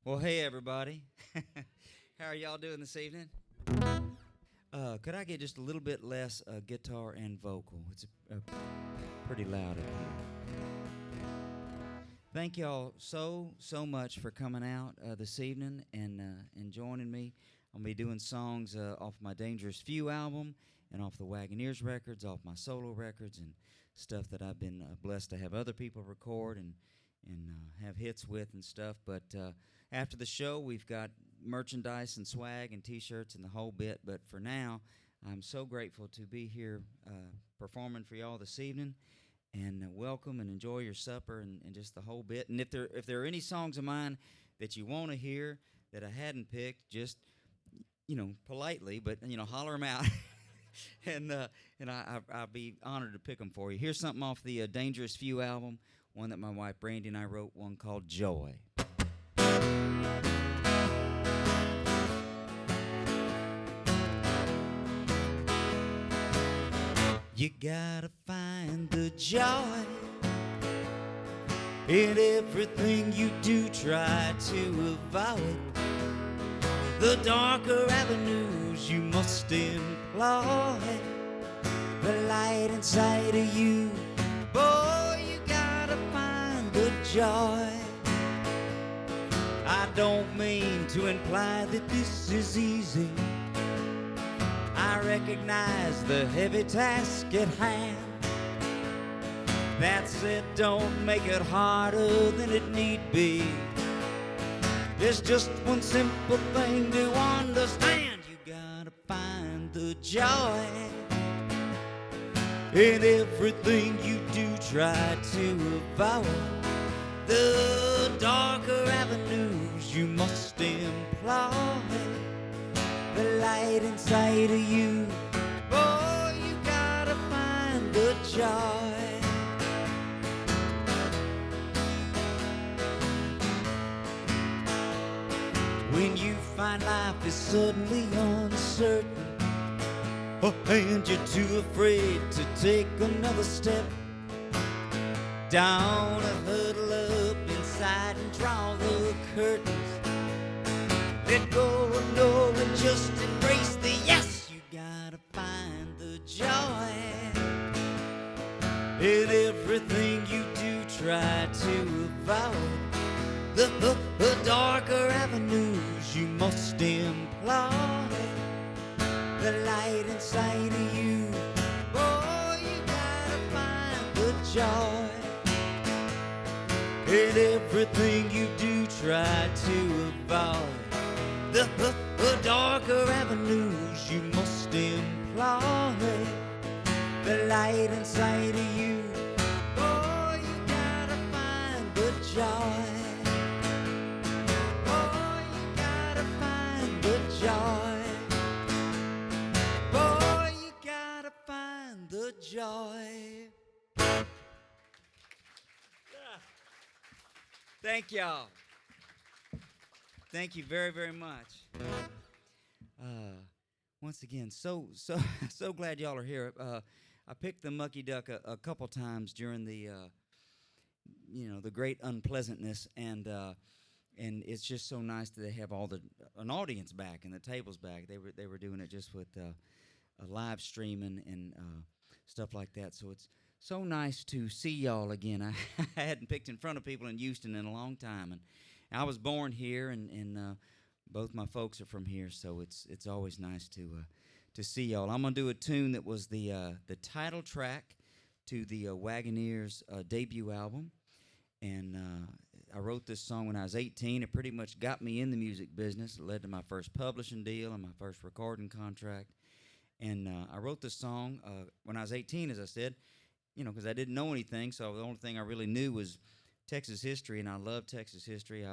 Well, hey everybody. How are y'all doing this evening? Could I get just a little bit less guitar and vocal? It's pretty loud up here. Thank y'all so much for coming out this evening and joining me. I'm gonna be doing songs off my Dangerous Few album and off the Wagoneers records, off my solo records, and stuff that I've been blessed to have other people record and have hits with and stuff. But after the show, we've got merchandise and swag and T-shirts and the whole bit. But for now, I'm so grateful to be here performing for y'all this evening. And welcome and enjoy your supper and just the whole bit. And if there are any songs of mine that you want to hear that I hadn't picked, just politely, but holler them out, and I'll be honored to pick them for you. Here's something off the Dangerous Few album, one that my wife Brandy and I wrote, one called Joy. You gotta find the joy in everything you do. Try to avoid the darker avenues you must employ. The light inside of you, boy, you gotta find the joy. I don't mean to imply that this is easy. I recognize the heavy task at hand. That said, don't make it harder than it need be. There's just one simple thing to understand. You gotta find the joy in everything you do. Try to avoid the darker avenues you must employ. The light inside of you, boy, you gotta find the joy. When you find life is suddenly uncertain, and you're too afraid to take another step, down a huddle up inside and draw the curtains. Let go of no and just embrace the yes. You gotta find the joy in everything you do. Try to avoid the darker avenues you must employ. The light inside of you, boy, you gotta find the joy in everything you do. Try to avoid the darker avenues you must employ. The light inside of you, boy, you gotta find the joy. Boy, you gotta find the joy. Boy, you gotta find the joy. Thank y'all. Thank you very, very much. Once again, so glad y'all are here. I picked the Mucky Duck a couple times during the the great unpleasantness, and it's just so nice that they have an audience back and the tables back. They were doing it just with a live streaming and stuff like that. So it's so nice to see y'all again. I hadn't picked in front of people in Houston in a long time, and I was born here, and both my folks are from here, so it's always nice to see y'all. I'm gonna do a tune that was the title track to the Wagoneers debut album, and I wrote this song when I was 18. It pretty much got me in the music business. It led to my first publishing deal and my first recording contract. And I wrote this song when I was 18, as I said, because I didn't know anything, so the only thing I really knew was Texas history, and I love Texas history.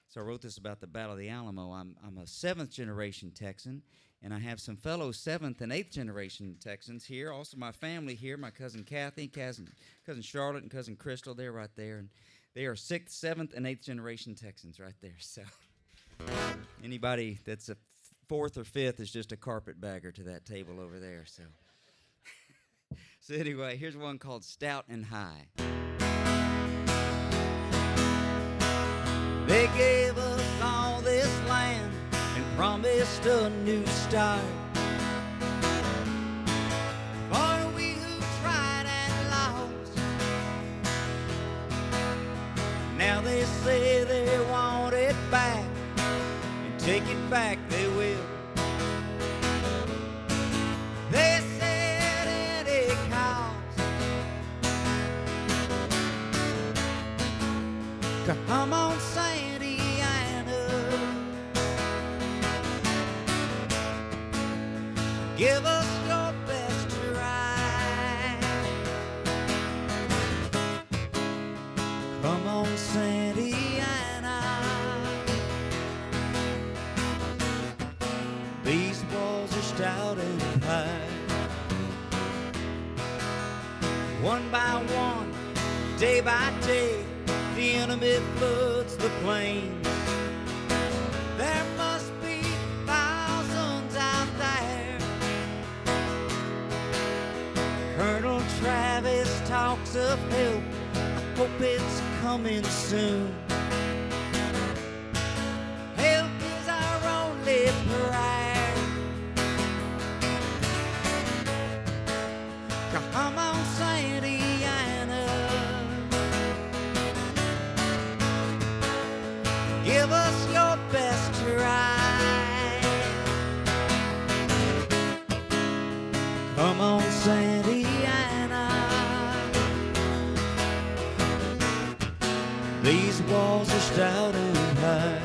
So I wrote this about the Battle of the Alamo. I'm a seventh-generation Texan, and I have some fellow seventh and eighth-generation Texans here. Also, my family here, my cousin Kathy, cousin Charlotte, and cousin Crystal. They're right there, and they are sixth, seventh, and eighth-generation Texans right there. So anybody that's a fourth or fifth is just a carpetbagger to that table over there. So, so anyway, here's one called Stout and High. They gave us just a new start. For we who tried and lost, now they say they want it back, and take it back they will. They said any cause, come on, Sandy, give us your best try. Come on, Sandiana. These walls are stout and high. One by one, day by day, the enemy floods the plains. There must be thousands out there. Colonel Travis talks of help. I hope it's coming soon. Help is our only prayer. Come on, Sandiana. Give us your best try. Come on, Sandiana. These walls are stout and high.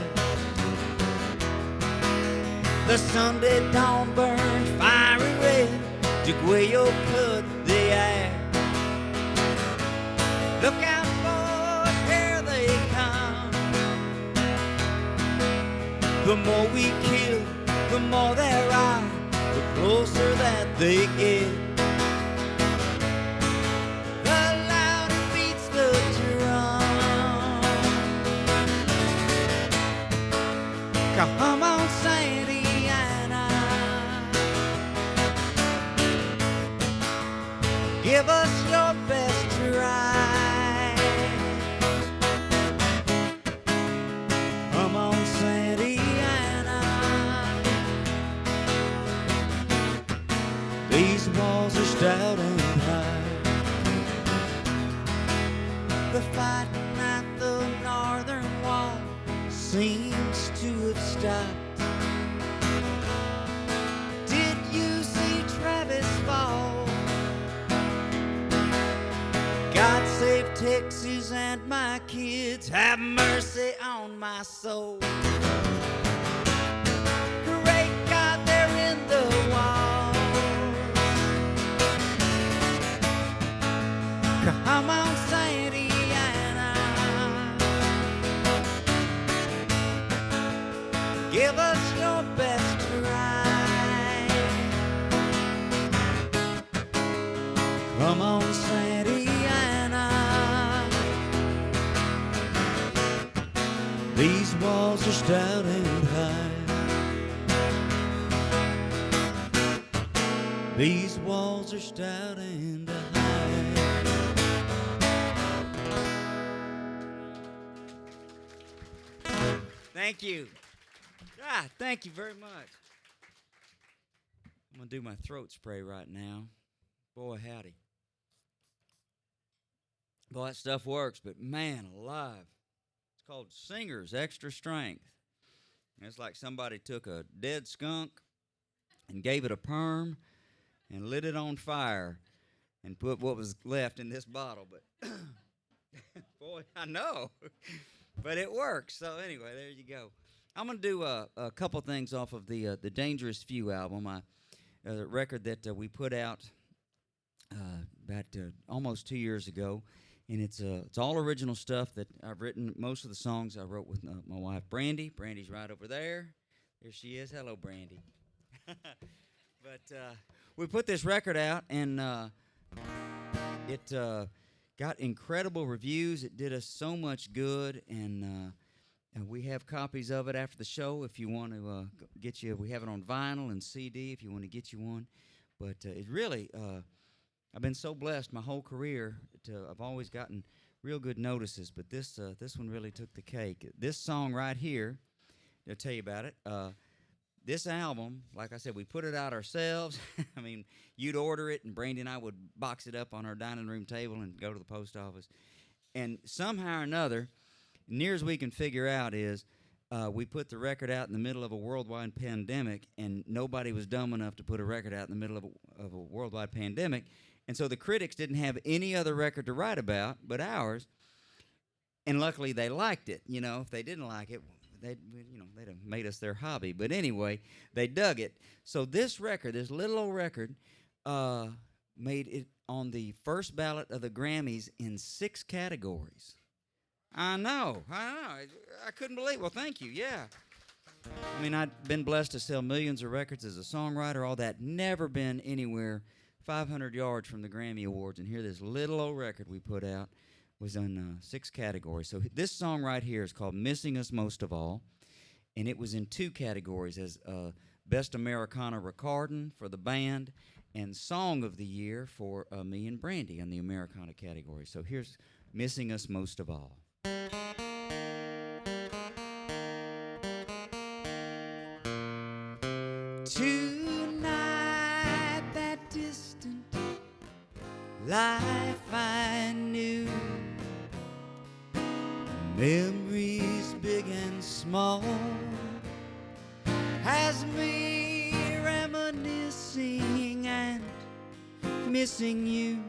The Sunday dawn burned fiery red, took away your blood, the air. Look out, boys, here they come. The more we kill, the more there are, the closer that they get. The louder beats the drum. Come on, Sandiana. Give us your best try. Come on, Sandiana. These walls are stout and high. The fighting at the northern wall seems to have stopped. Did you see Travis fall? God save Texas and my kids, have mercy on my soul. Great God, they're in the wall. Come on, Sandiana. Give us your best try. Come on, Sandiana. These walls are stout and high. These walls are stout and high. Thank you. Thank you very much. I'm going to do my throat spray right now. Boy, howdy. Boy, that stuff works, but man alive. It's called Singer's Extra Strength. And it's like somebody took a dead skunk and gave it a perm and lit it on fire and put what was left in this bottle. But, boy, I know. But it works. So anyway, there you go. I'm going to do a couple things off of the Dangerous Few album, a record that we put out about almost 2 years ago. And it's all original stuff that I've written. Most of the songs I wrote with my wife, Brandy. Brandy's right over there. There she is. Hello, Brandy. But we put this record out, and it got incredible reviews. It did us so much good, and we have copies of it after the show if you want to get you. We have it on vinyl and CD if you want to get you one. But it really, I've been so blessed my whole career. I've always gotten real good notices, but this one really took the cake. This song right here, I'll tell you about it. this album, like I said, we put it out ourselves. I mean, you'd order it, and Brandy and I would box it up on our dining room table and go to the post office. And somehow or another, near as we can figure out is we put the record out in the middle of a worldwide pandemic, and nobody was dumb enough to put a record out in the middle of a worldwide pandemic. And so the critics didn't have any other record to write about but ours. And luckily they liked it. You know, if they didn't like it, they'd have made us their hobby. But anyway, they dug it. So this record, this little old record, made it on the first ballot of the Grammys in 6 categories. I know. I couldn't believe it. Well, thank you. Yeah. I mean, I've been blessed to sell millions of records as a songwriter, all that. Never been anywhere 500 yards from the Grammy Awards. And here, this little old record we put out was in 6 categories. So this song right here is called Missing Us Most of All. And it was in 2 categories as Best Americana Recording for the band and Song of the Year for me and Brandy in the Americana category. So here's Missing Us Most of All. Tonight, that distant life I knew, memories big and small, has me reminiscing and missing you,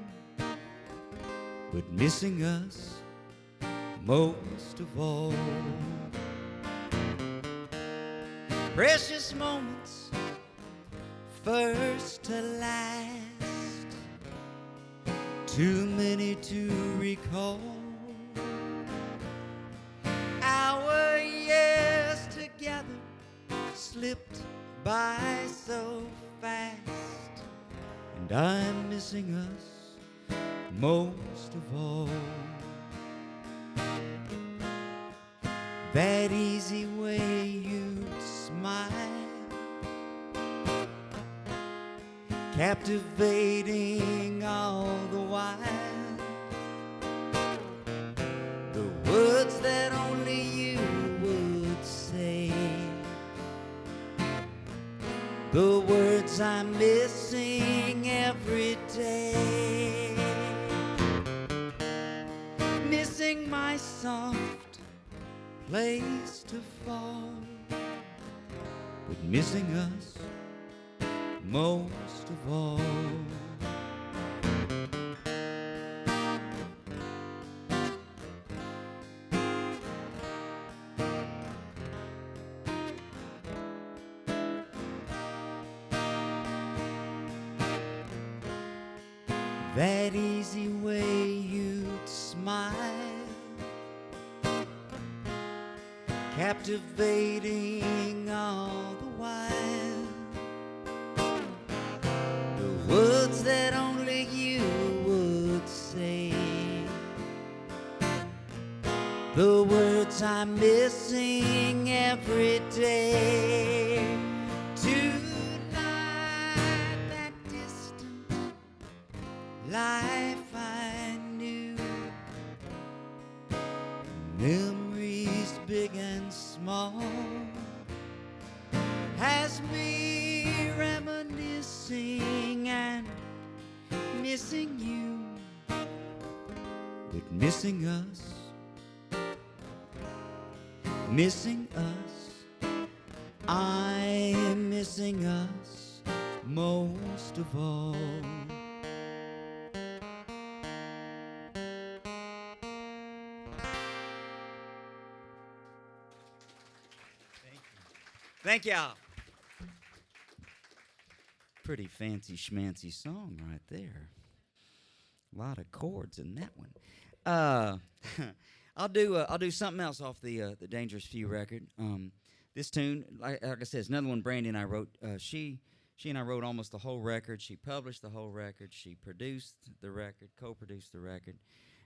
but missing us most of all. Precious moments, first to last, too many to recall. Our years together slipped by so fast, and I'm missing us most of all. That easy way you'd smile, captivating all the while. The words that only you would say, the words I'm missing every day. Missing my soft place to fall, but missing us most of all. That easy way you'd smile, captivating all the while. The words that only you would say, the words I'm missing every day. Tonight, that distant life I knew, memories big and small, has me reminiscing and missing you, but missing us, I'm missing us most of all. Thank y'all. Pretty fancy schmancy song right there. A lot of chords in that one. I'll do something else off the Dangerous Few record. This tune, like I said, it's another one Brandy and I wrote. She and I wrote almost the whole record. She published the whole record. She produced the record, co-produced the record.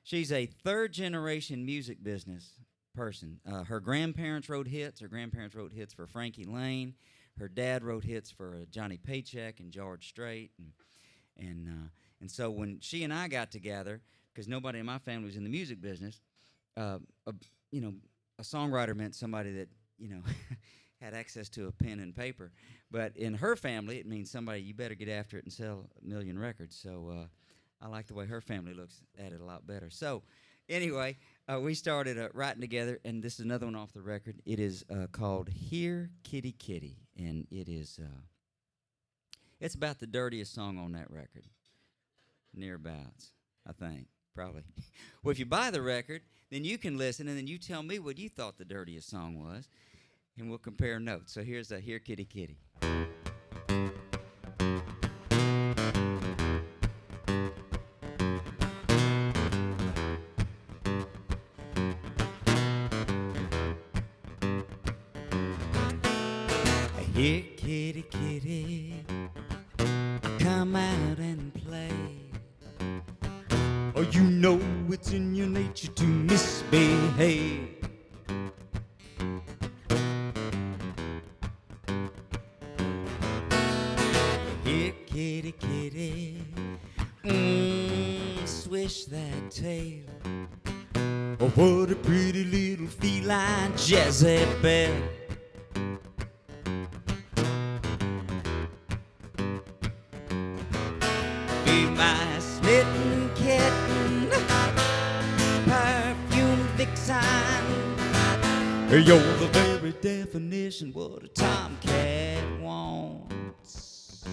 She's a third-generation music business person. Her grandparents wrote hits. Her grandparents wrote hits for Frankie Lane. Her dad wrote hits for Johnny Paycheck and George Strait, and so when she and I got together, because nobody in my family was in the music business, a songwriter meant somebody that had access to a pen and paper. But in her family, it means somebody, you better get after it and sell 1 million records. So I like the way her family looks at it a lot better. So anyway, we started writing together, and this is another one off the record. It is called Here, Kitty, Kitty, and it is it's about the dirtiest song on that record, nearabouts, I think, probably. Well, if you buy the record, then you can listen, and then you tell me what you thought the dirtiest song was, and we'll compare notes. So here's Here, Kitty, Kitty. Here, kitty, kitty, come out and play. Oh, you know it's in your nature to misbehave. Here, kitty, kitty, swish that tail. Oh, what a pretty little feline Jezebel. Be my smitten kitten, perfume vixen. You're the very definition what a tomcat wants.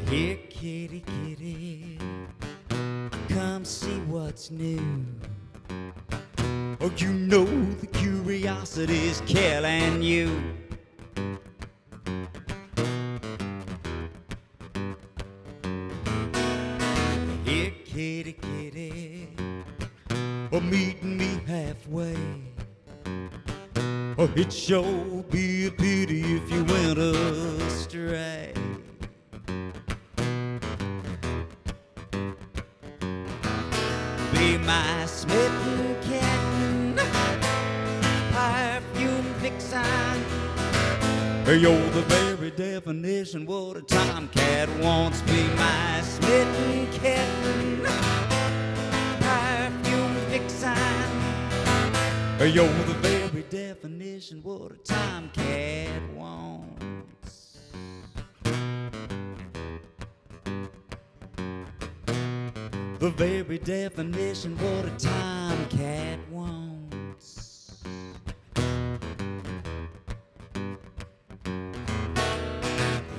Here, kitty, kitty, come see what's new. Oh, you know the curiosity's killing you. Here, kitty, kitty, oh, meeting me halfway. Oh, it'd sure be a pity if you went astray. Be my smitten kitten, perfume vixen. You're the very definition what a tomcat wants. Be my smitten kitten, perfume vixen. You're the very definition what a tomcat wants. The very definition what a tomcat wants.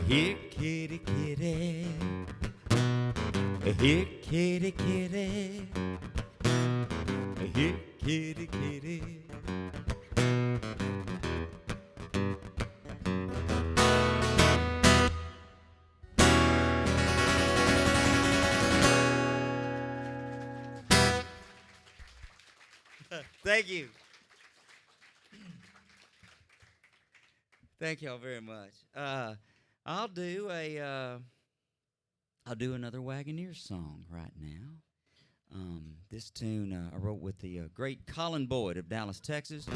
Here, kitty, kitty. Here, kitty, kitty. Here, kitty, kitty. Thank you. Thank y'all very much. I'll do another Wagoneers song right now. This tune I wrote with the great Colin Boyd of Dallas, Texas.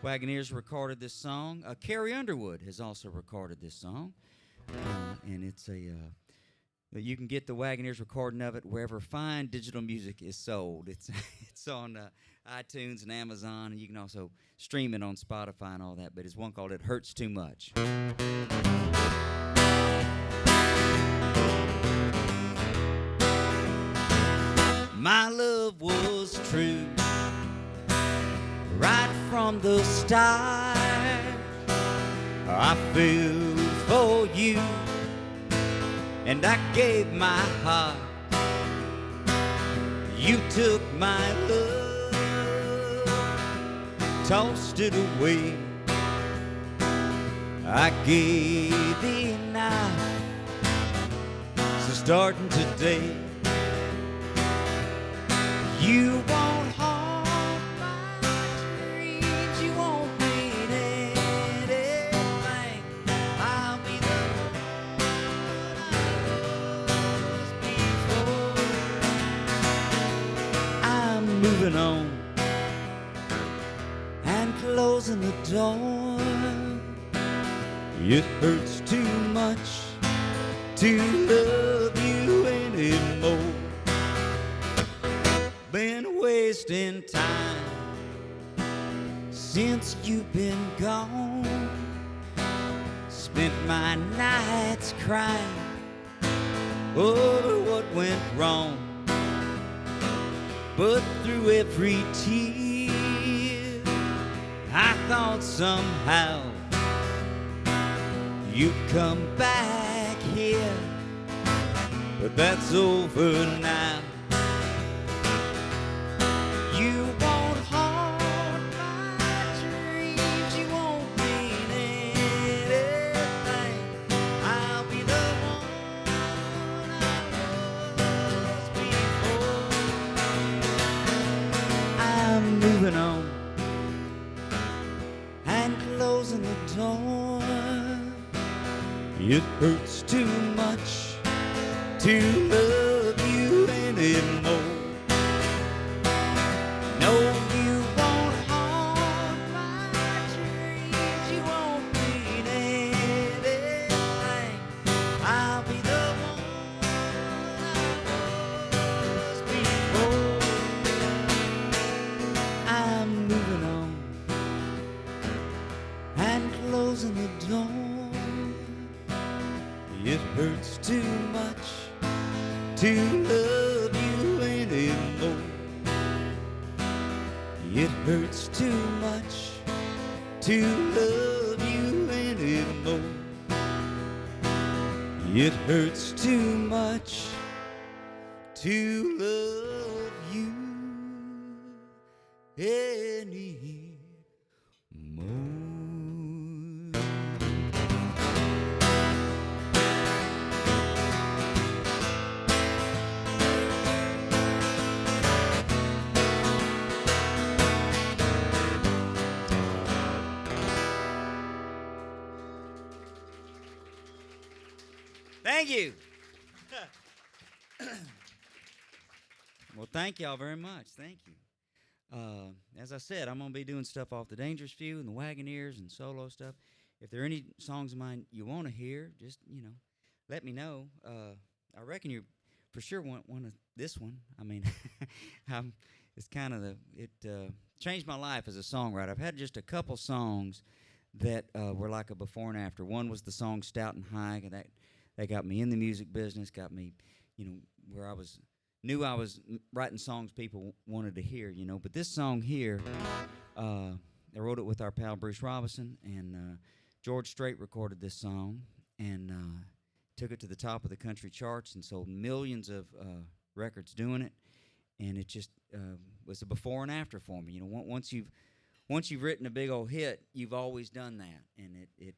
Wagoneers recorded this song. Carrie Underwood has also recorded this song, and it's you can get the Wagoneers recording of it wherever fine digital music is sold. It's on iTunes and Amazon, and you can also stream it on Spotify and all that, but it's one called It Hurts Too Much. My love was true right from the start. I fell for you and I gave my heart. You took my love, tossed it away. I gave enough. So starting today, you won't harm my dreams. You won't need anything. I'll be the one I was before. I'm moving on and closing the door. It hurts too much to love you anymore. Been wasting time since you've been gone. Spent my nights crying over what went wrong. But through every tear, I thought somehow you'd come back here. But that's over now. You won't haunt my dreams, you won't mean anything. I'll be the one I was before. I'm moving on and closing the door. It hurts too much to love you anymore. No, you won't haunt my dreams, you won't mean anything. I'll be the one I was before. I'm moving on and closing the door. It hurts too much to love you anymore. It hurts too much to love you anymore. It hurts too much to love you anymore. Thank you. Well, thank y'all very much. Thank you. As I said, I'm going to be doing stuff off the Dangerous Few and the Wagoneers and solo stuff. If there are any songs of mine you want to hear, just, let me know. I reckon you for sure want one of this one. I mean, it's kind of it changed my life as a songwriter. I've had just a couple songs that were like a before and after. One was the song Stout and High, and that got me in the music business, got me, where I knew I was writing songs people wanted to hear, But this song here, I wrote it with our pal Bruce Robinson, and George Strait recorded this song and took it to the top of the country charts and sold millions of records doing it. And it just was a before and after for me. Once you've written a big old hit, you've always done that, and it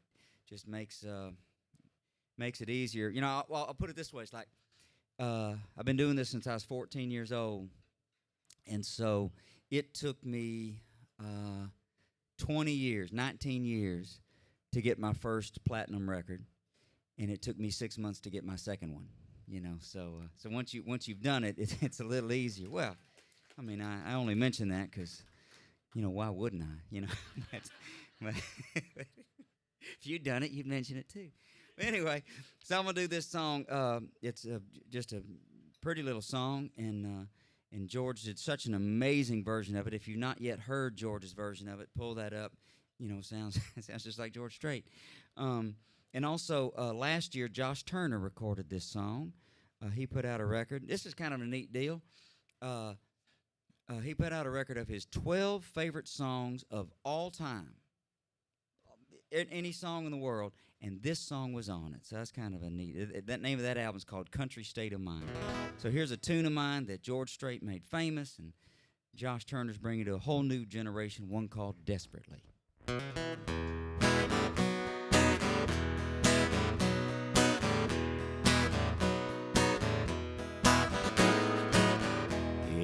just makes it easier. I'll put it this way. It's like I've been doing this since I was 14 years old, and so it took me 19 years to get my first platinum record, and it took me 6 months to get my second one. So once you've done it, it's a little easier. Well, I mean, I only mention that because, why wouldn't I? But if you'd done it, you'd mention it too. Anyway, so I'm going to do this song. It's just a pretty little song, and George did such an amazing version of it. If you've not yet heard George's version of it, pull that up. Sounds just like George Strait. And also, last year, Josh Turner recorded this song. He put out a record. This is kind of a neat deal. He put out a record of his 12 favorite songs of all time. Any song in the world. And this song was on it, so that's kind of a neat. That name of that album is called Country State of Mind. So here's a tune of mine that George Strait made famous, and Josh Turner's bringing to a whole new generation, one called Desperately.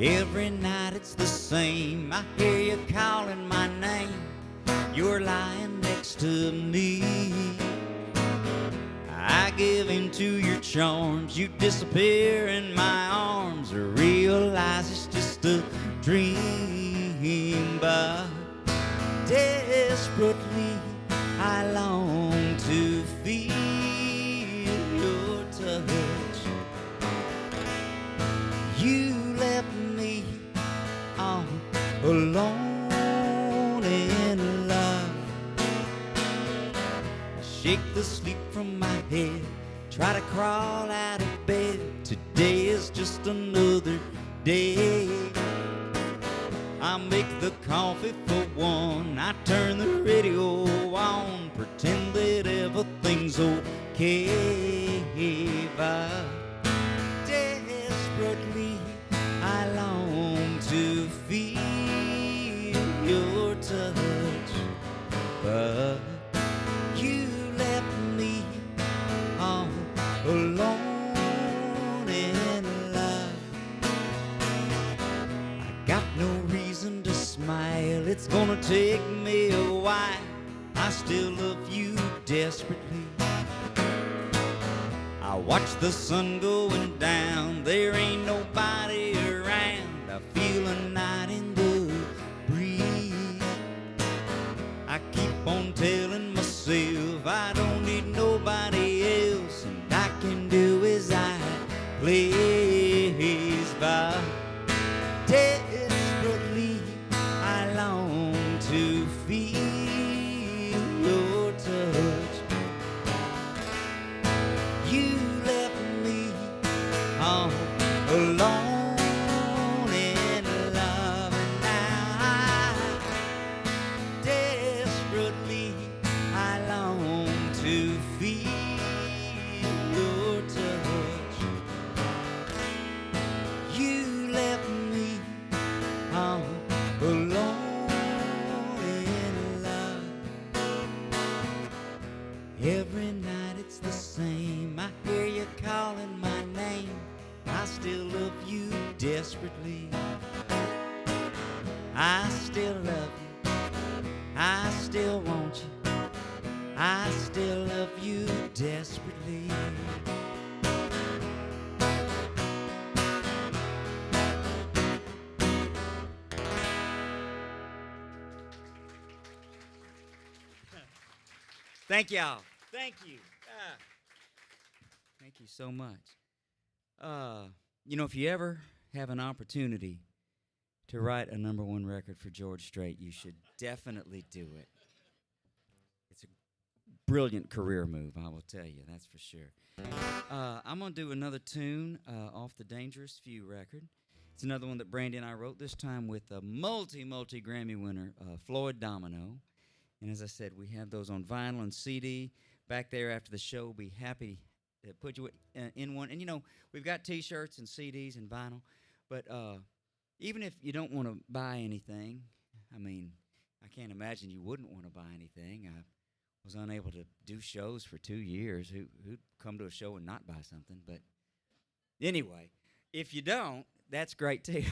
Every night it's the same. I hear you calling my name. You're lying next to me. I give in to your charms. You disappear in my arms. I realize it's just a dream, but desperately I long to feel your touch. head, try to crawl out of bed. Today is just another day. I make the coffee for one, I turn the radio on, pretend that everything's okay. But desperately I long to feel your touch, but you left me all alone in love. I got no reason to smile, it's gonna take me a while. I still love you desperately. I watch the sun going down, there ain't nobody around. I feel a night in the breeze. I keep on telling myself I don't need nobody else, and I can do as I please. But desperately I long to feel your touch. You left me all alone in love, and now desperately I long to feel your touch. You left me all alone in love. Every night it's the same, I hear you calling my name. I still love you desperately. I still love you, I still want you, I still love you desperately. Thank y'all. Thank you. Thank you so much. You know, if you ever have an opportunity to write a #1 record for George Strait, you should definitely do it. It's a brilliant career move, I will tell you, that's for sure. I'm going to do another tune off the Dangerous Few record. It's another one that Brandy and I wrote, this time with a multi-Grammy winner, Floyd Domino. And as I said, we have those on vinyl and CD. Back there after the show, we'll be happy to put you in one. And, you know, we've got T-shirts and CDs and vinyl. But even if you don't want to buy anything, I mean, I can't imagine you wouldn't want to buy anything. I was unable to do shows for 2 years. Who'd come to a show and not buy something? But anyway, if you don't, that's great too.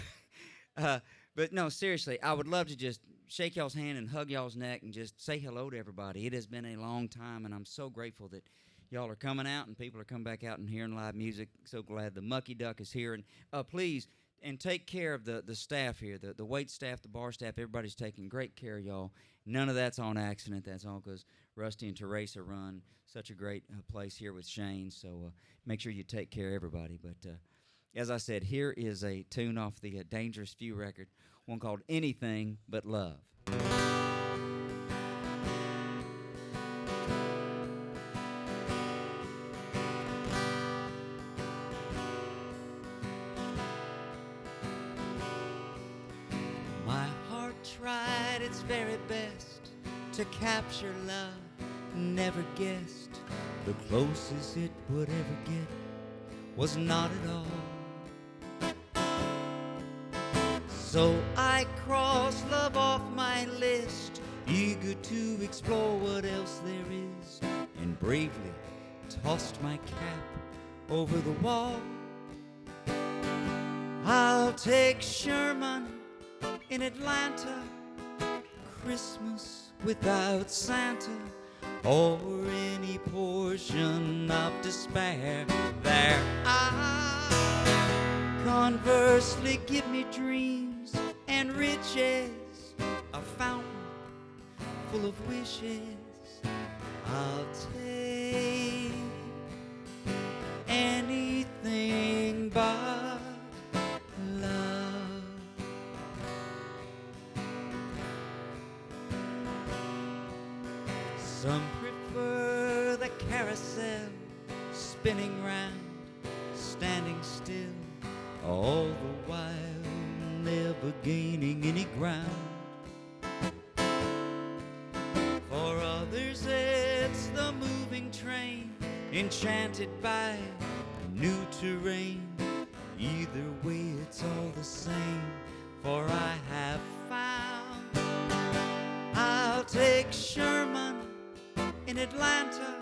But no, seriously, I would love to just shake y'all's hand and hug y'all's neck and just say hello to everybody. It has been a long time, and I'm so grateful that y'all are coming out and people are coming back out and hearing live music. So glad the Mucky Duck is here. And please, and take care of the staff here, the wait staff, the bar staff. Everybody's taking great care of y'all. None of that's on accident. That's all because Rusty and Teresa run such a great place here with Shane. So make sure you take care of everybody. But as I said, here is a tune off the Dangerous Few record, one called Anything But Love. My heart tried its very best to capture love, never guessed the closest it would ever get was not at all. So I crossed love off my list, eager to explore what else there is, and bravely tossed my cap over the wall. I'll take Sherman in Atlanta, Christmas without Santa, or any portion of despair there. Conversely, give me dreams and riches, a fountain full of wishes. I'll take anything but love. Some prefer the carousel spinning round, standing still, all the while never gaining any ground. For others it's the moving train, enchanted by new terrain. Either way it's all the same, for I have found I'll take Sherman in Atlanta,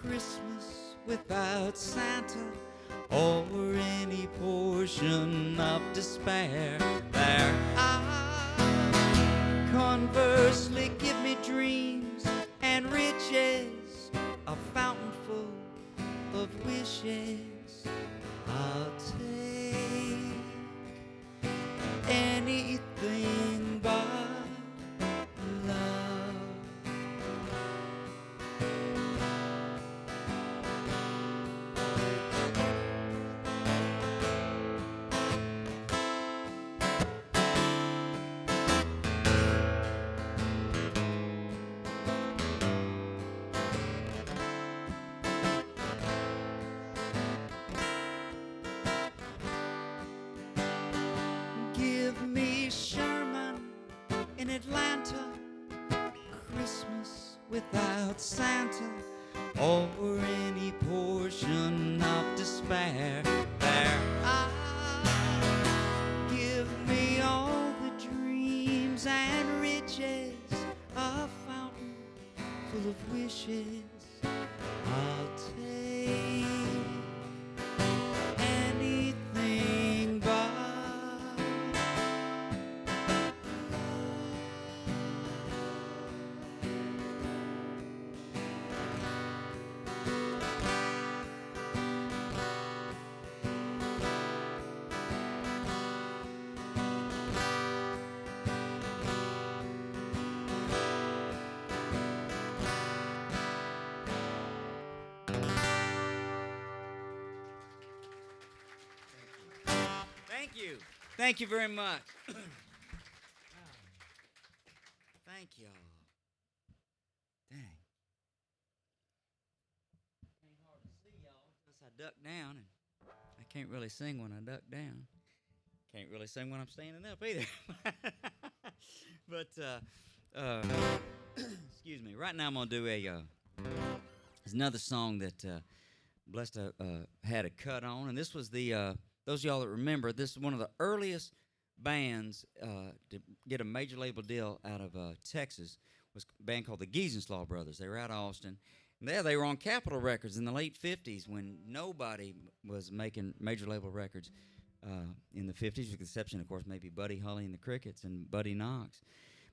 Christmas without Santa, or any portion of despair. There conversely give me dreams and riches, a fountain full of wishes. I'll take anything but love. Give me Sherman in Atlanta, Christmas without Santa, or any portion of despair. There give me all the dreams and riches, a fountain full of wishes. I'll take anything but Thank you. Thank you very much. Thank y'all. Dang. Ain't hard to see y'all unless I duck down, and I can't really sing when I duck down. Can't really sing when I'm standing up either. But excuse me. Right now I'm gonna do there's another song that Blessed had a cut on, and this was the those of y'all that remember, this is one of the earliest bands to get a major label deal out of Texas. Was a band called the Giesenslaw Brothers. They were out of Austin. And they were on Capitol Records in the late 50s when nobody was making major label records in the 50s, with the exception, of course, maybe Buddy Holly and the Crickets and Buddy Knox.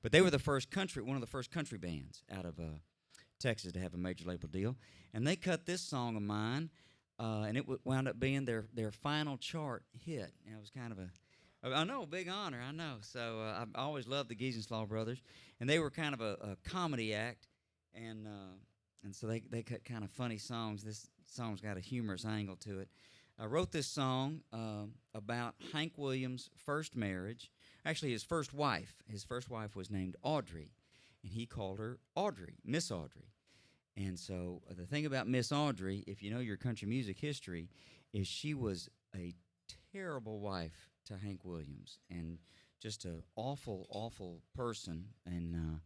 But they were the first one of the first country bands out of Texas to have a major label deal. And they cut this song of mine, and it wound up being their final chart hit. And it was kind of a big honor, I know. So I always loved the Giesenslaw Brothers, and they were kind of a comedy act, and so they cut kind of funny songs. This song's got a humorous angle to it. I wrote this song about Hank Williams' first marriage. Actually, his first wife. His first wife was named Audrey, and he called her Audrey, Miss Audrey. And so the thing about Miss Audrey, if you know your country music history, is she was a terrible wife to Hank Williams, and just an awful, awful person, and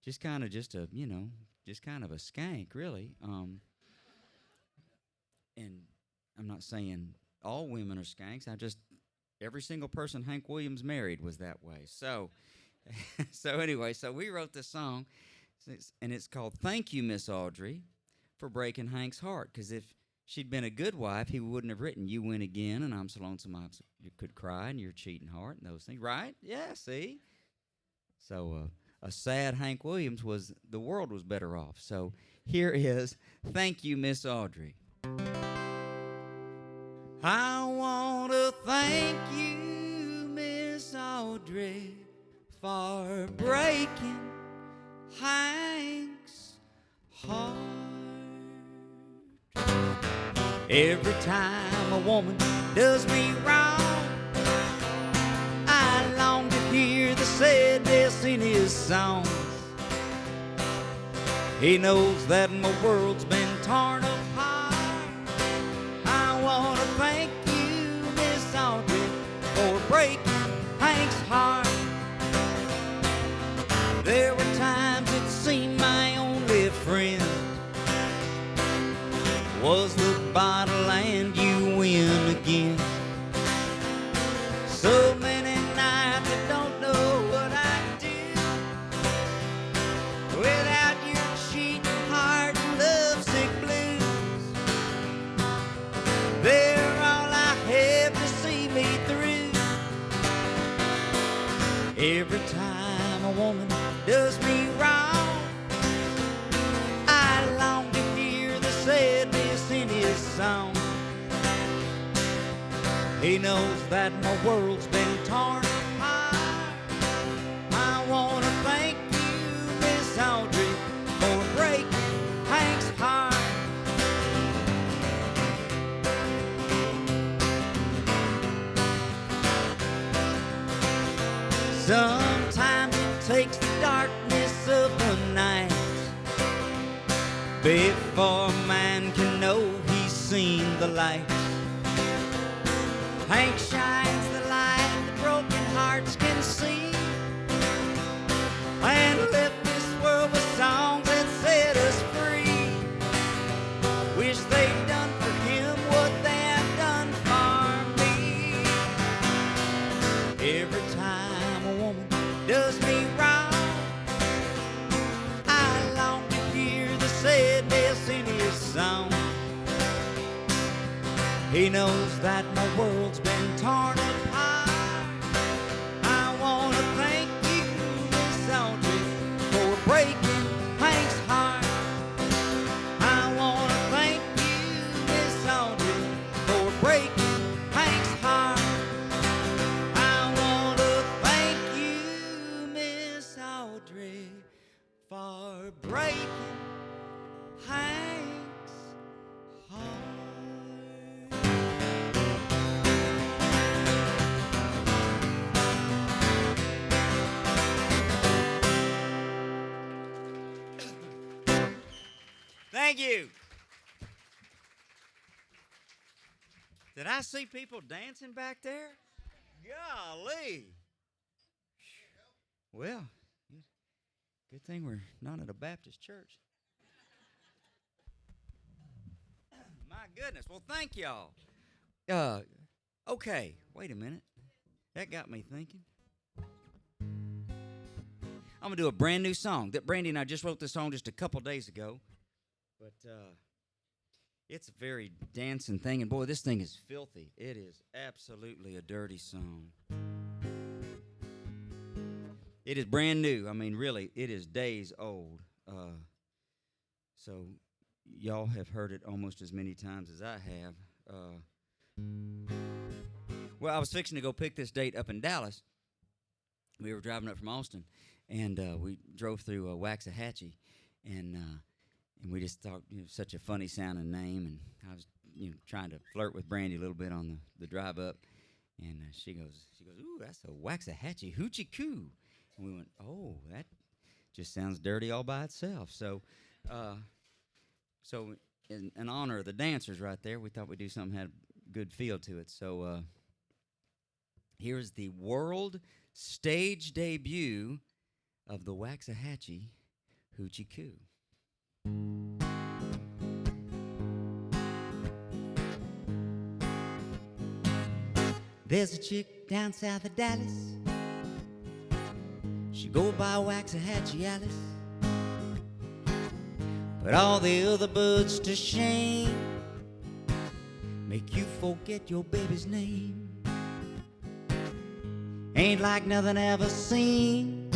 just kind of a skank, really. And I'm not saying all women are skanks. Every single person Hank Williams married was that way. So, anyway, we wrote this song, and it's called "Thank You, Miss Audrey, for Breaking Hank's Heart." Because if she'd been a good wife, he wouldn't have written "You Win Again" and "I'm So Lonesome I Could Cry" and "Your Cheating Heart" and those things, right? Yeah, see? So a sad Hank Williams the world was better off. So here is "Thank You, Miss Audrey." I want to thank you, Miss Audrey, for breaking Hank's heart. Every time a woman does me wrong, I long to hear the sadness in his songs. He knows that my world's been torn apart, was the bottle and you win again. So many nights I don't know what I'd do without your cheating heart and lovesick blues. They're all I have to see me through. Every time a woman does me wrong, I long to hear the sadness in his song. He knows that my world's been torn apart. I want to thank you, Miss Audrey, for breaking Hank's heart. Sometimes it takes the darkness of the night before a man can know he's seen the light. Hank shines the light the broken hearts can see, and left this world with songs that set us free. Wish they'd done for him what they have done for me. Every time a woman does me wrong, I long to hear the sadness in his song. He knows that my world's been torn apart. I want to thank you, Miss Audrey, for breaking Hank's heart. I want to thank you, Miss Audrey, for breaking Hank's heart. I want to thank you, Miss Audrey, for breaking Hank's heart. Thank you. Did I see people dancing back there? Golly. Well, good thing we're not at a Baptist church. My goodness. Well, thank y'all. Okay, wait a minute. That got me thinking. I'm going to do a brand new song. That Brandy and I just wrote this song just a couple days ago. But it's a very dancing thing. And, boy, this thing is filthy. It is absolutely a dirty song. It is brand new. I mean, really, it is days old. So y'all have heard it almost as many times as I have. Well, I was fixing to go pick this date up in Dallas. We were driving up from Austin, and we drove through Waxahachie, and we just thought, such a funny sounding name, and I was, trying to flirt with Brandy a little bit on the drive up, and she goes, ooh, that's a Waxahachie hoochie coo, and we went, oh, that just sounds dirty all by itself. So in honor of the dancers right there, we thought we'd do something that had a good feel to it. So here's the world stage debut of the Waxahachie hoochie coo. There's a chick down south of Dallas. She go by Waxahachie Alice. Put all the other birds to shame. Make you forget your baby's name. Ain't like nothing ever seen.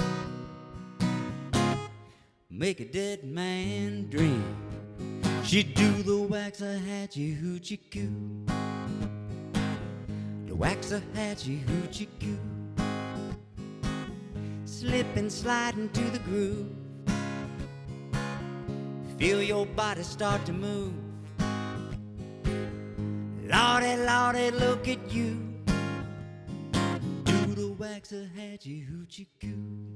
Make a dead man dream. She do the Waxahachie hoochie coo. The Waxahachie hoochie coo. Slip and slide into the groove. Feel your body start to move. Lordy, Lordy, look at you. Do the Waxahachie hoochie coo.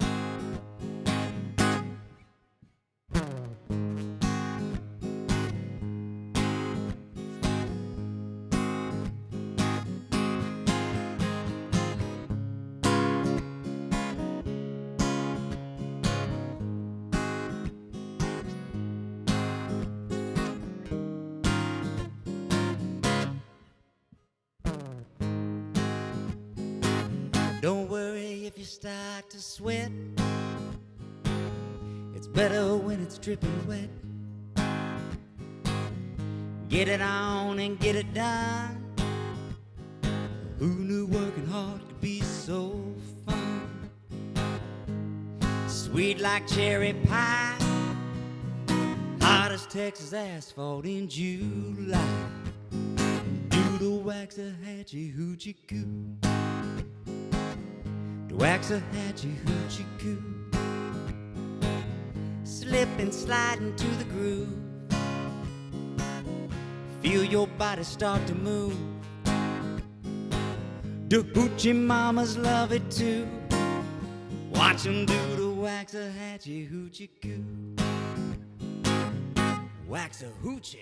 start to sweat. It's better when it's dripping wet. Get it on and get it done. Who knew working hard could be so fun? Sweet like cherry pie, hot as Texas asphalt in July. Do the wax a hatchy hoochie coo. The wax a hatchy hoochie coo. Slip and slide into the groove. Feel your body start to move. The hoochie mamas love it too. Watch them do the wax a hatchy hoochie coo. Wax a hoochie.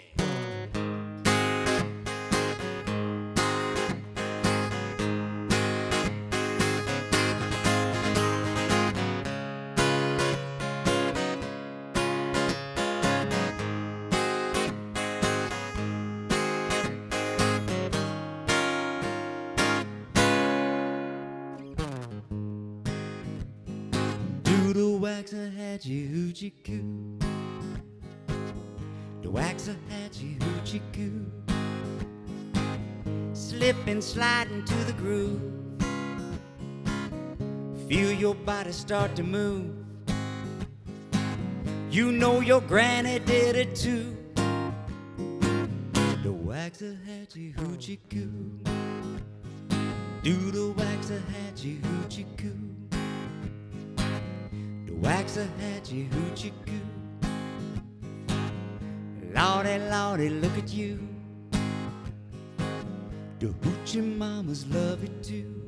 Wax a hatchy hoochie coo. The wax a hatchy hoochie coo. Slip and slide into the groove. Feel your body start to move. You know your granny did it too. The wax a hatchy hoochie coo. Do the wax a hatchy hoochie coo. Wax a hatchy hoochie coo. Lordy, Lordy, look at you. The hoochie mamas love it too.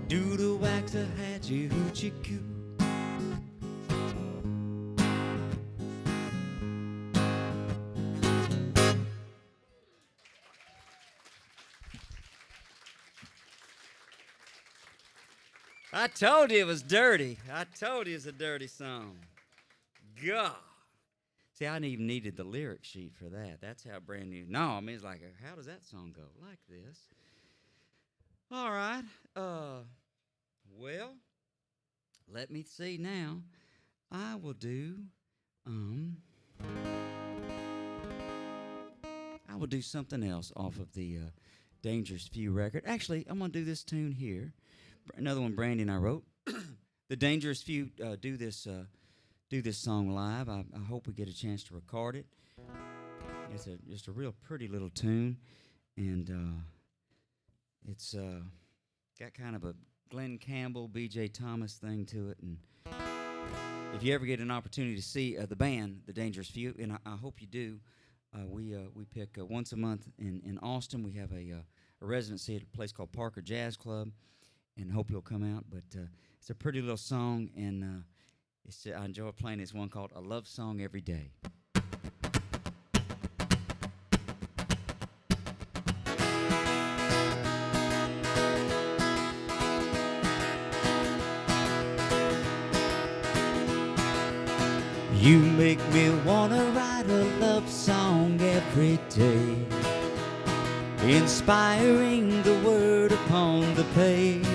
Do the wax a hatchy hoochie coo. I told you it was dirty. I told you it's a dirty song. God. See, I even needed the lyric sheet for that. That's how brand new. No, I mean, it's like, how does that song go? Like this. All right. Well, let me see now. I will do, something else off of the Dangerous Few record. Actually, I'm going to do this tune here. Another one Brandy and I wrote. The Dangerous Few do this song live. I hope we get a chance to record it. It's just a real pretty little tune, and it's got kind of a Glenn Campbell, B.J. Thomas thing to it. And if you ever get an opportunity to see the band, The Dangerous Few, and I hope you do, we pick once a month in Austin. We have a residency at a place called Parker Jazz Club. And hope you'll come out. But it's a pretty little song, and I enjoy playing this one called A Love Song Every Day. You make me wanna write a love song every day, inspiring the word upon the page.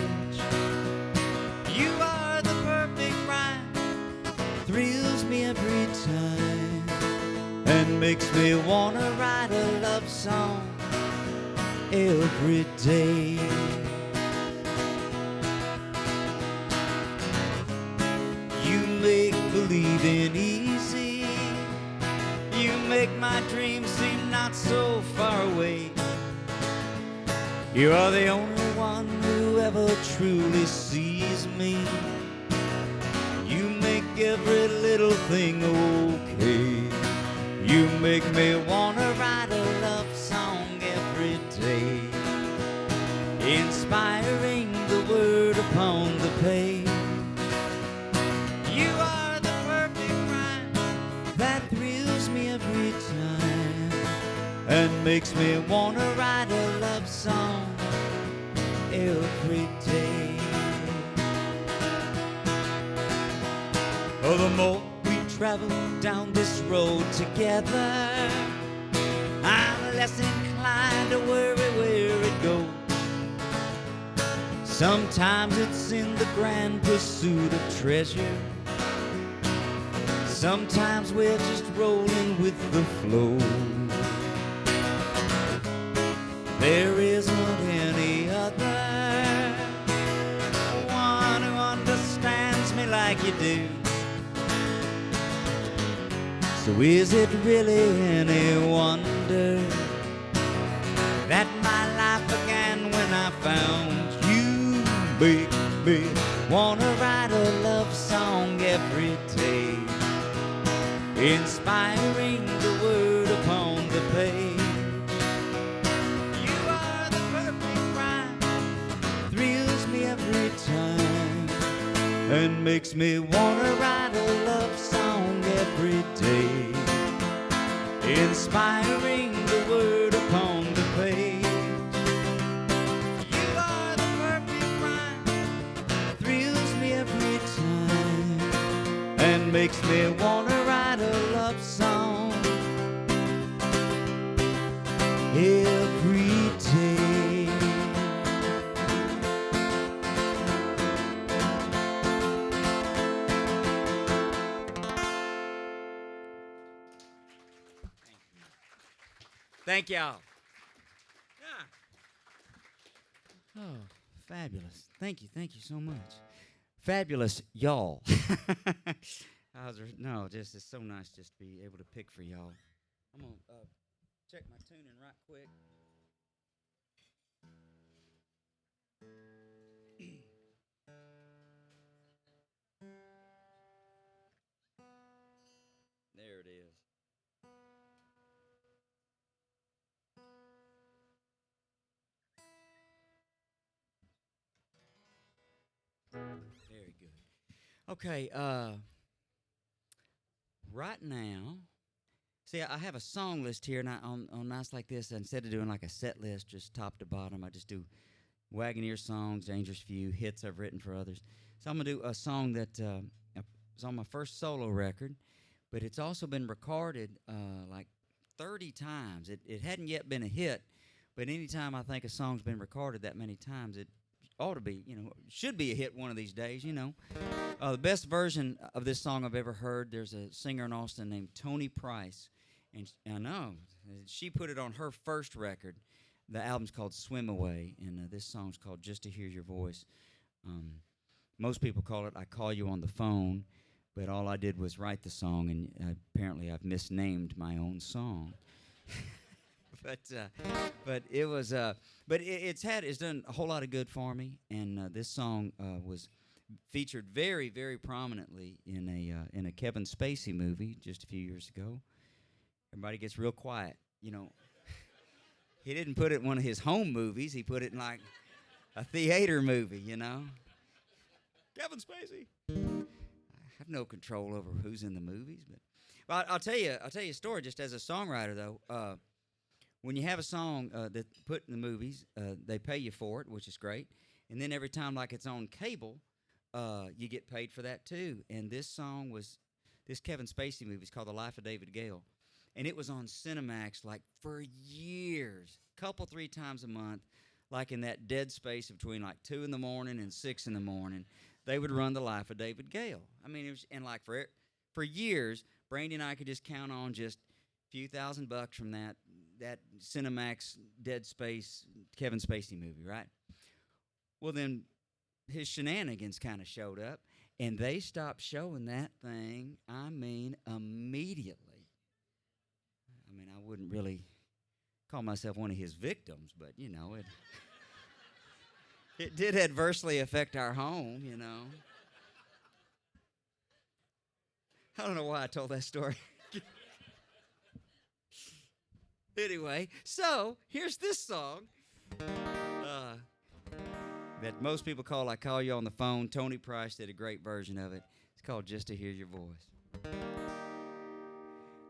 You are the perfect rhyme, thrills me every time, and makes me wanna write a love song every day. You make believing easy, you make my dreams seem not so far away. You are the only one who ever truly sees me. You make every little thing okay. You make me wanna write a love song every day, inspiring the word upon the page. You are the perfect rhyme that thrills me every time, and makes me wanna write a love song every day. Oh, the more we travel down this road together, I'm less inclined to worry where it goes. Sometimes it's in the grand pursuit of treasure. Sometimes we're just rolling with the flow. There isn't any other one who understands me like you do. So is it really any wonder that my life began when I found you? Make me wanna write a love song every day, inspiring the word upon the page. You are the perfect rhyme, thrills me every time, and makes me wanna write a love song every day, inspiring the word upon the page. You are the perfect rhyme, thrills me every time, and makes me wanna write a love song every day. Thank y'all. Yeah. Oh, fabulous. Thank you so much. Fabulous, y'all. No, just it's so nice just to be able to pick for y'all. I'm going to check my tuning right quick. There it is. Very good. Okay, right now, see, I have a song list here, and on nights like this, instead of doing like a set list, just top to bottom, I just do Wagoneer songs, Dangerous Few, hits I've written for others. So I'm going to do a song that is on my first solo record, but it's also been recorded like 30 times. It hadn't yet been a hit, but anytime I think a song's been recorded that many times, it ought to be, should be a hit one of these days, The best version of this song I've ever heard, there's a singer in Austin named Tony Price, and I know, she put it on her first record. The album's called Swim Away, and this song's called Just to Hear Your Voice. Most people call it I Call You on the Phone, but all I did was write the song, and apparently I've misnamed my own song. But it was it's done a whole lot of good for me, and this song was featured very, very prominently in a Kevin Spacey movie just a few years ago. Everybody gets real quiet, He didn't put it in one of his home movies. He put it in like a theater movie, Kevin Spacey. I have no control over who's in the movies, but I'll tell you a story just as a songwriter though. When you have a song that's put in the movies, they pay you for it, which is great. And then every time, like it's on cable, you get paid for that too. And this Kevin Spacey movie is called The Life of David Gale. And it was on Cinemax like for years, three times a month, like in that dead space between like 2 in the morning and 6 in the morning. They would run The Life of David Gale. I mean, it was, and like for years, Brandy and I could just count on just a few $1,000 from that Cinemax dead space Kevin Spacey movie, right? Well, then his shenanigans kind of showed up, and they stopped showing that thing, I mean, immediately. I mean, I wouldn't really call myself one of his victims, but, it did adversely affect our home, I don't know why I told that story. Anyway, so here's this song that most people call I Call You on the Phone. Tony Price did a great version of it. It's called Just to Hear Your Voice.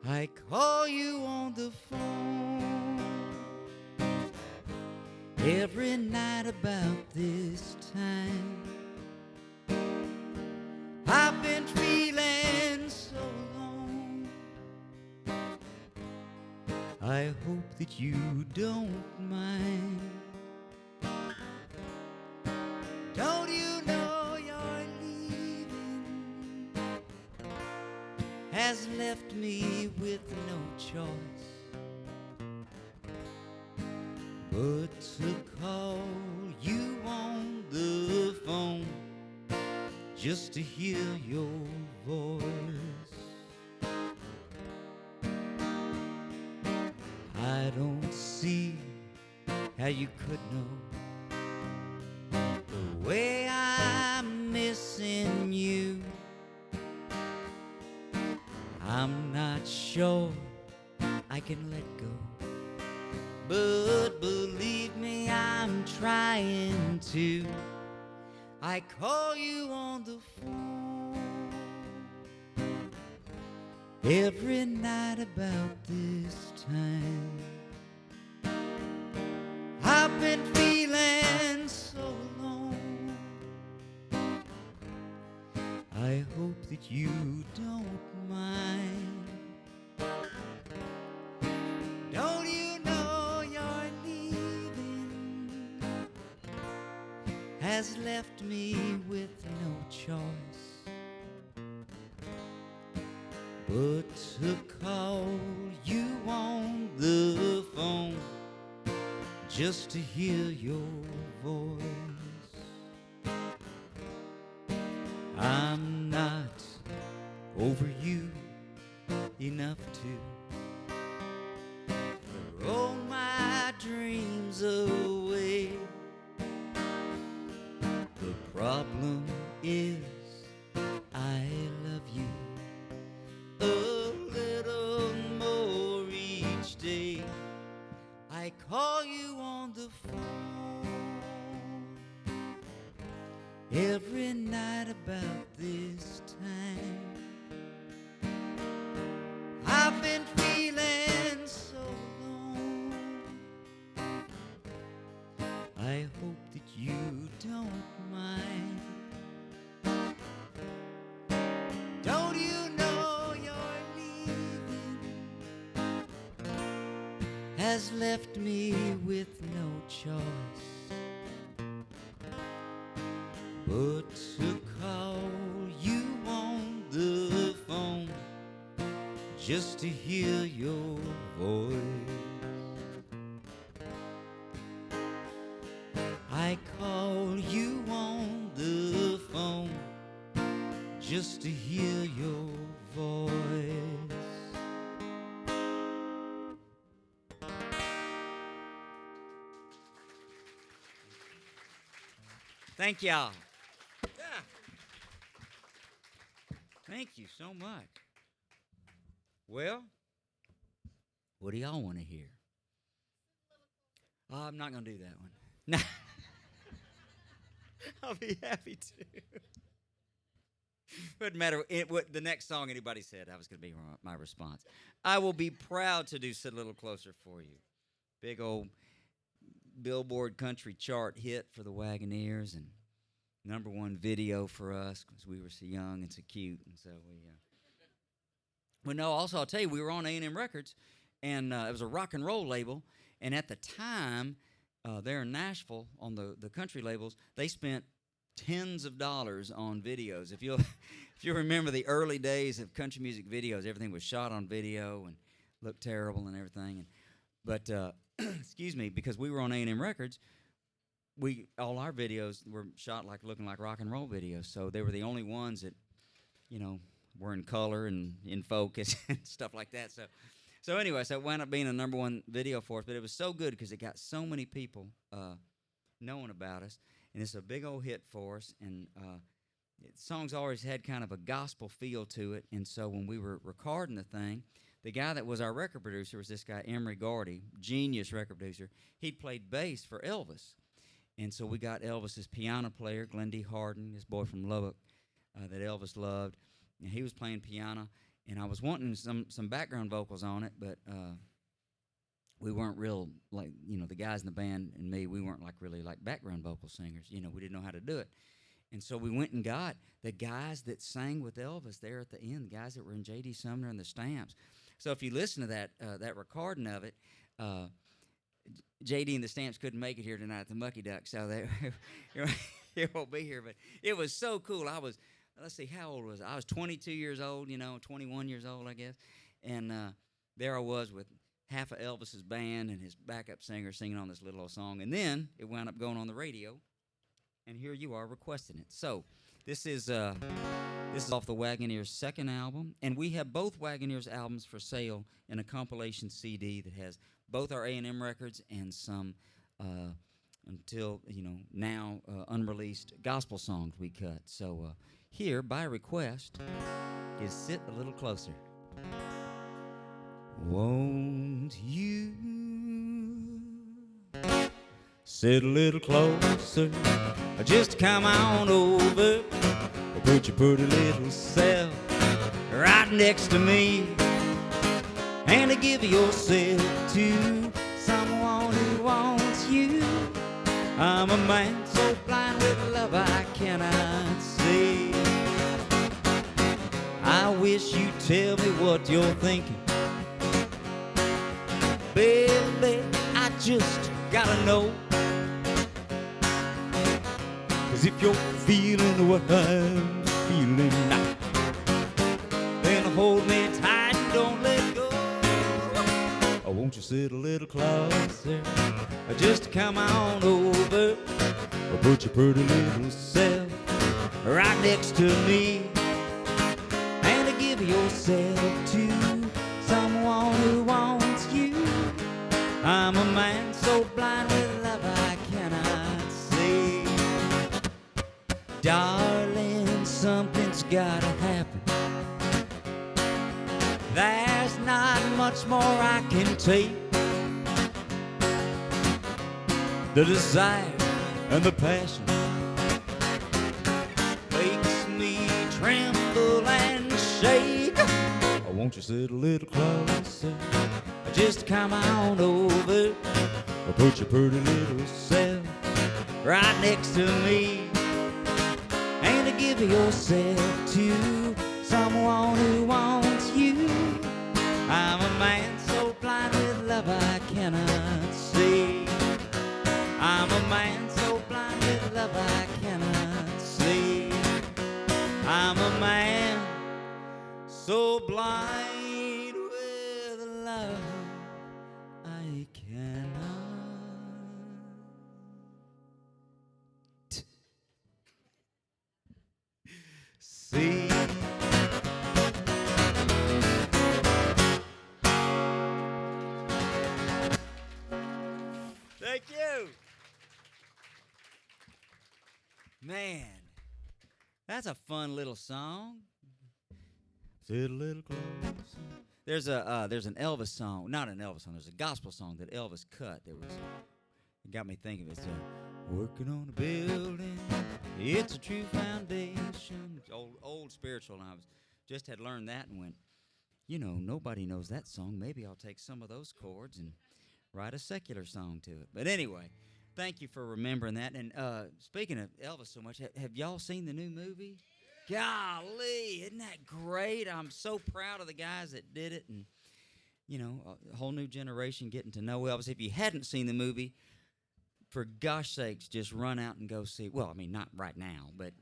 I call you on the phone every night about this time. I've been feeling so alone. I hope that you don't mind. but to call you on the phone just to hear your voice. I don't see how you could know the way I'm missing you. I'm not sure I can let go, but believe me, I'm trying to. I call you on the phone every night about this time. I've been feeling so alone. I hope that you don't mind. Don't you know your leaving has left me with no choice but to call you on the phone just to hear your voice. I'm not over you enough to throw my dreams away. The problem is I love you a little more each day. I call you on the phone every night about this time. I've been feeling so alone. I hope that you don't mind. Don't you know your leaving has left me with no choice but to call you on the phone just to hear your voice. I call you on the phone just to hear your voice. Thank y'all. Yeah. Thank you so much. Well, what do y'all want to hear? Oh, I'm not going to do that one. No. I'll be happy to. Wouldn't matter what the next song anybody said, that was going to be my response. I will be proud to do Sit a Little Closer for you. Big old Billboard country chart hit for the Wagoneers and #1 video for us because we were so young and so cute. And so we... Well, no, also I'll tell you, we were on A&M Records, and it was a rock and roll label. And at the time, there in Nashville, on the country labels, they spent tens of dollars on videos. If you remember the early days of country music videos, everything was shot on video and looked terrible and everything. But excuse me, because we were on A&M Records, all our videos were shot looking like rock and roll videos. So they were the only ones that, were in color and in focus and stuff like that. So anyway, so it wound up being a #1 video for us. But it was so good because it got so many people knowing about us. And it's a big old hit for us. And the song's always had kind of a gospel feel to it. And so when we were recording the thing, the guy that was our record producer was this guy, Emery Gordy, genius record producer. He'd played bass for Elvis. And so we got Elvis's piano player, Glenn D. Harden, this boy from Lubbock that Elvis loved. And he was playing piano. And I was wanting some background vocals on it, but we weren't real, the guys in the band and me, we weren't really background vocal singers. We didn't know how to do it. And so we went and got the guys that sang with Elvis there at the end, the guys that were in J.D. Sumner and the Stamps. So if you listen to that recording of it, J.D. and the Stamps couldn't make it here tonight at the Mucky Duck, so they won't be here. But it was so cool. Let's see, how old was I? I was 22 years old, 21 years old, I guess. And there I was with half of Elvis's band and his backup singer singing on this little old song. And then it wound up going on the radio, and here you are requesting it. So this is off the Wagoneers' second album, and we have both Wagoneers albums for sale in a compilation CD that has both our A&M records and some until now unreleased gospel songs we cut. So here, by request, is Sit a Little Closer. Won't you sit a little closer? Just come on over. Put your pretty little self right next to me, and to give yourself to someone who wants you. I'm a man so blind with love I cannot see. I wish you'd tell me what you're thinking. Baby, I just gotta know. 'Cause if you're feeling what I'm feeling now, then hold me tight and don't let go. Or won't you sit a little closer? Or just come on over. Or put your pretty little self right next to me, and to give yourself to someone who wants you. I'm a man so blind with love I cannot see. Darling, something's gotta happen. There's not much more I can take. The desire and the passion makes me tremble and shake. Oh, won't you sit a little closer? Just come on over. Or put your pretty little self right next to me, and to give yourself to someone who wants you. I'm a man so blind with love I cannot see. I'm a man so blind with love I cannot see. I'm a man so blind with love I cannot see. Thank you. Man, that's a fun little song. Sit a little closer. There's an Elvis song, not an Elvis song. There's a gospel song that Elvis cut. It got me thinking. It's working on a building. It's a true foundation. It's old spiritual. And I just had learned that and went, nobody knows that song. Maybe I'll take some of those chords and write a secular song to it. But anyway, thank you for remembering that. And speaking of Elvis so much, have y'all seen the new movie? Golly, isn't that great? I'm so proud of the guys that did it, and a whole new generation getting to know Elvis. If you hadn't seen the movie, for gosh sakes, just run out and go see. Well, I mean, not right now, but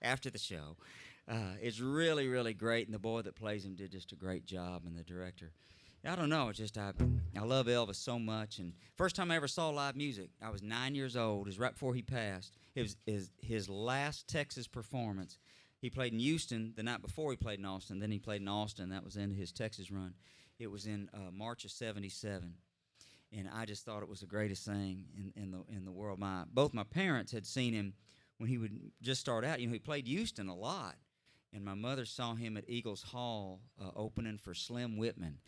after the show. It's really, really great, and the boy that plays him did just a great job, and the director. I don't know. It's just I love Elvis so much. And first time I ever saw live music, I was 9 years old. It was right before he passed. It was his last Texas performance. He played in Houston the night before he played in Austin. Then he played in Austin. That was in his Texas run. It was in March of '77, and I just thought it was the greatest thing in the world. Both my parents had seen him when he would just start out. He played Houston a lot. And my mother saw him at Eagles Hall opening for Slim Whitman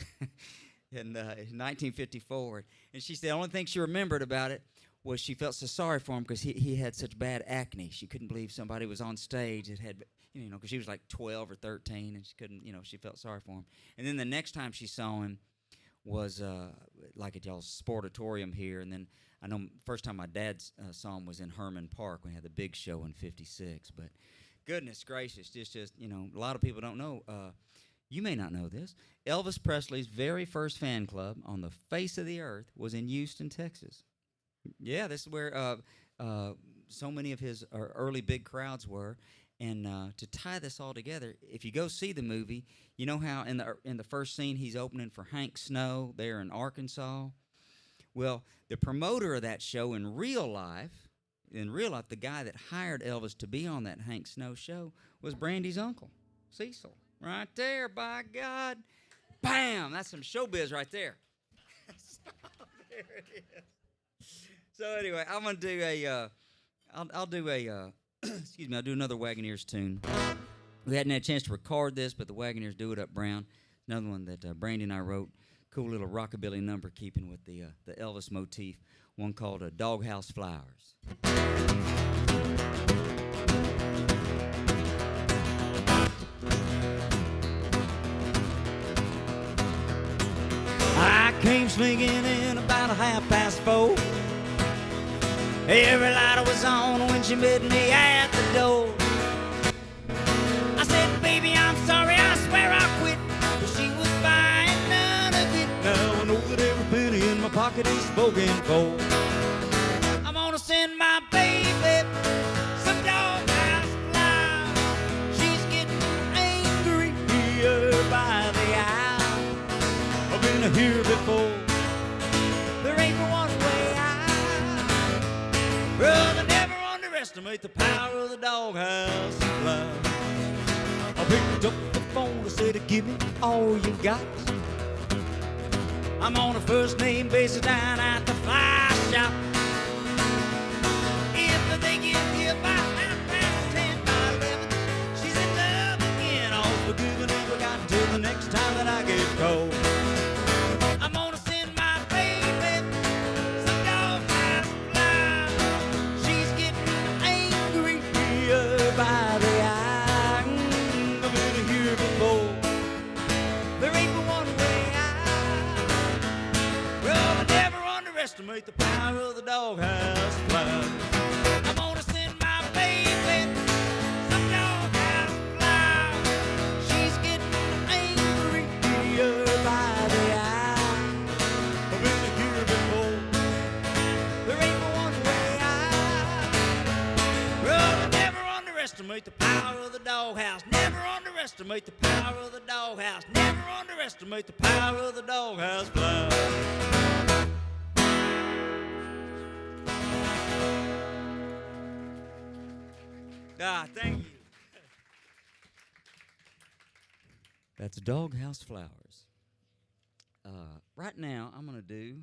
in 1954. And she said the only thing she remembered about it was she felt so sorry for him because he had such bad acne. She couldn't believe somebody was on stage that had, because she was like 12 or 13, and she couldn't, she felt sorry for him. And then the next time she saw him was like at y'all's Sportatorium here. And then I know first time my dad saw him was in Herman Park when he had the big show in '56. But goodness gracious, just a lot of people don't know. You may not know this. Elvis Presley's very first fan club on the face of the earth was in Houston, Texas. Yeah, this is where so many of his early big crowds were. And to tie this all together, if you go see the movie, you know how in the first scene he's opening for Hank Snow there in Arkansas. Well, the promoter of that show in real life, the guy that hired Elvis to be on that Hank Snow show was Brandy's uncle, Cecil. Right there, by God. Bam! That's some showbiz right there. So, there it is. So anyway, I'm going to do I'll do a, excuse me, I'll do another Wagoneers tune. We hadn't had a chance to record this, but the Wagoneers Do It Up Brown. Another one that Brandy and I wrote. Cool little rockabilly number keeping with the Elvis motif. One called Doghouse Flowers. I came slinking in about 4:30. Every light was on when she met me at the door. I said, baby, I'm sorry, I swear I quit. But she was buying none of it. Now I know that every penny in my pocket is spoken for. I'm gonna send my baby some doghouse flowers. She's getting angry here by the hour. I've been here before. There ain't but one way out. Brother, never underestimate the power of the doghouse flowers. I picked up the phone and said, give me all you got. I'm on a first name basis down at the fly shop. If they get here by 10 by 11, she's in love again. All's forgiven and forgotten till the next time that I get cold. I'm gonna send my baby some doghouse flowers. She's getting angry here by the hour. I've been here before. There ain't but one way out. Well, never underestimate the power of the doghouse flowers. I'm gonna send my baby some doghouse flowers. She's getting angry here by the hour. I've been here before. There ain't but one way out. Well, never underestimate the power of the doghouse. Never underestimate the power of the doghouse. Never underestimate the power of the doghouse flowers. Thank you. That's Doghouse Flowers. Right now, I'm going to do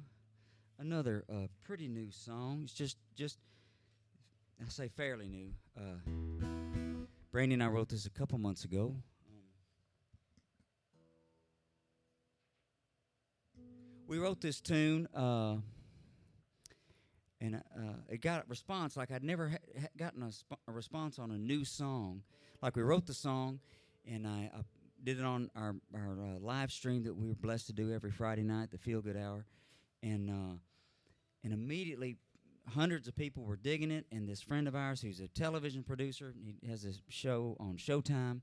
another pretty new song. It's just I say fairly new. Brandy and I wrote this a couple months ago. We wrote this tune, and it got a response like I'd never gotten a response on a new song. Like we wrote the song, and I did it on our live stream that we were blessed to do every Friday night, the Feel Good Hour, and immediately hundreds of people were digging it. And this friend of ours, who's a television producer, he has this show on Showtime.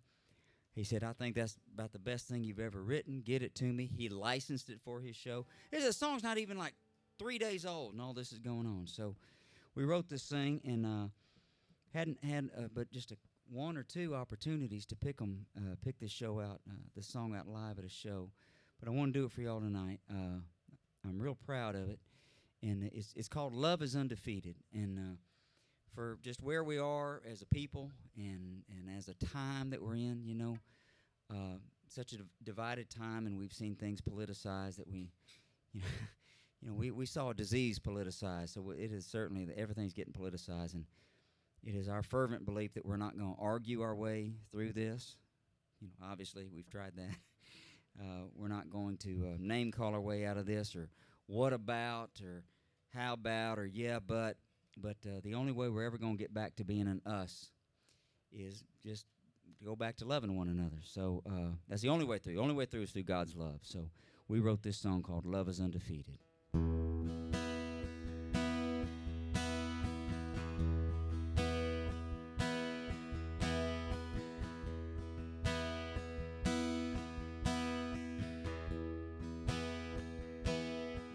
He said, I think that's about the best thing you've ever written. Get it to me. He licensed it for his show. The song's not even like 3 days old, and all this is going on. So we wrote this thing and hadn't had but just one or two opportunities to pick this show out, this song out live at a show. But I want to do it for y'all tonight. I'm real proud of it. And it's called Love is Undefeated. And for just where we are as a people and as a time that we're in, you know, such a divided time, and we've seen things politicized that we, we saw a disease politicized. So it is certainly that everything's getting politicized, and it is our fervent belief that we're not going to argue our way through this. Obviously we've tried that. We're not going to name call our way out of this, or what about, or how about, or yeah, but the only way we're ever going to get back to being an us is just to go back to loving one another. So that's the only way through. The only way through is through God's love. So we wrote this song called Love is Undefeated.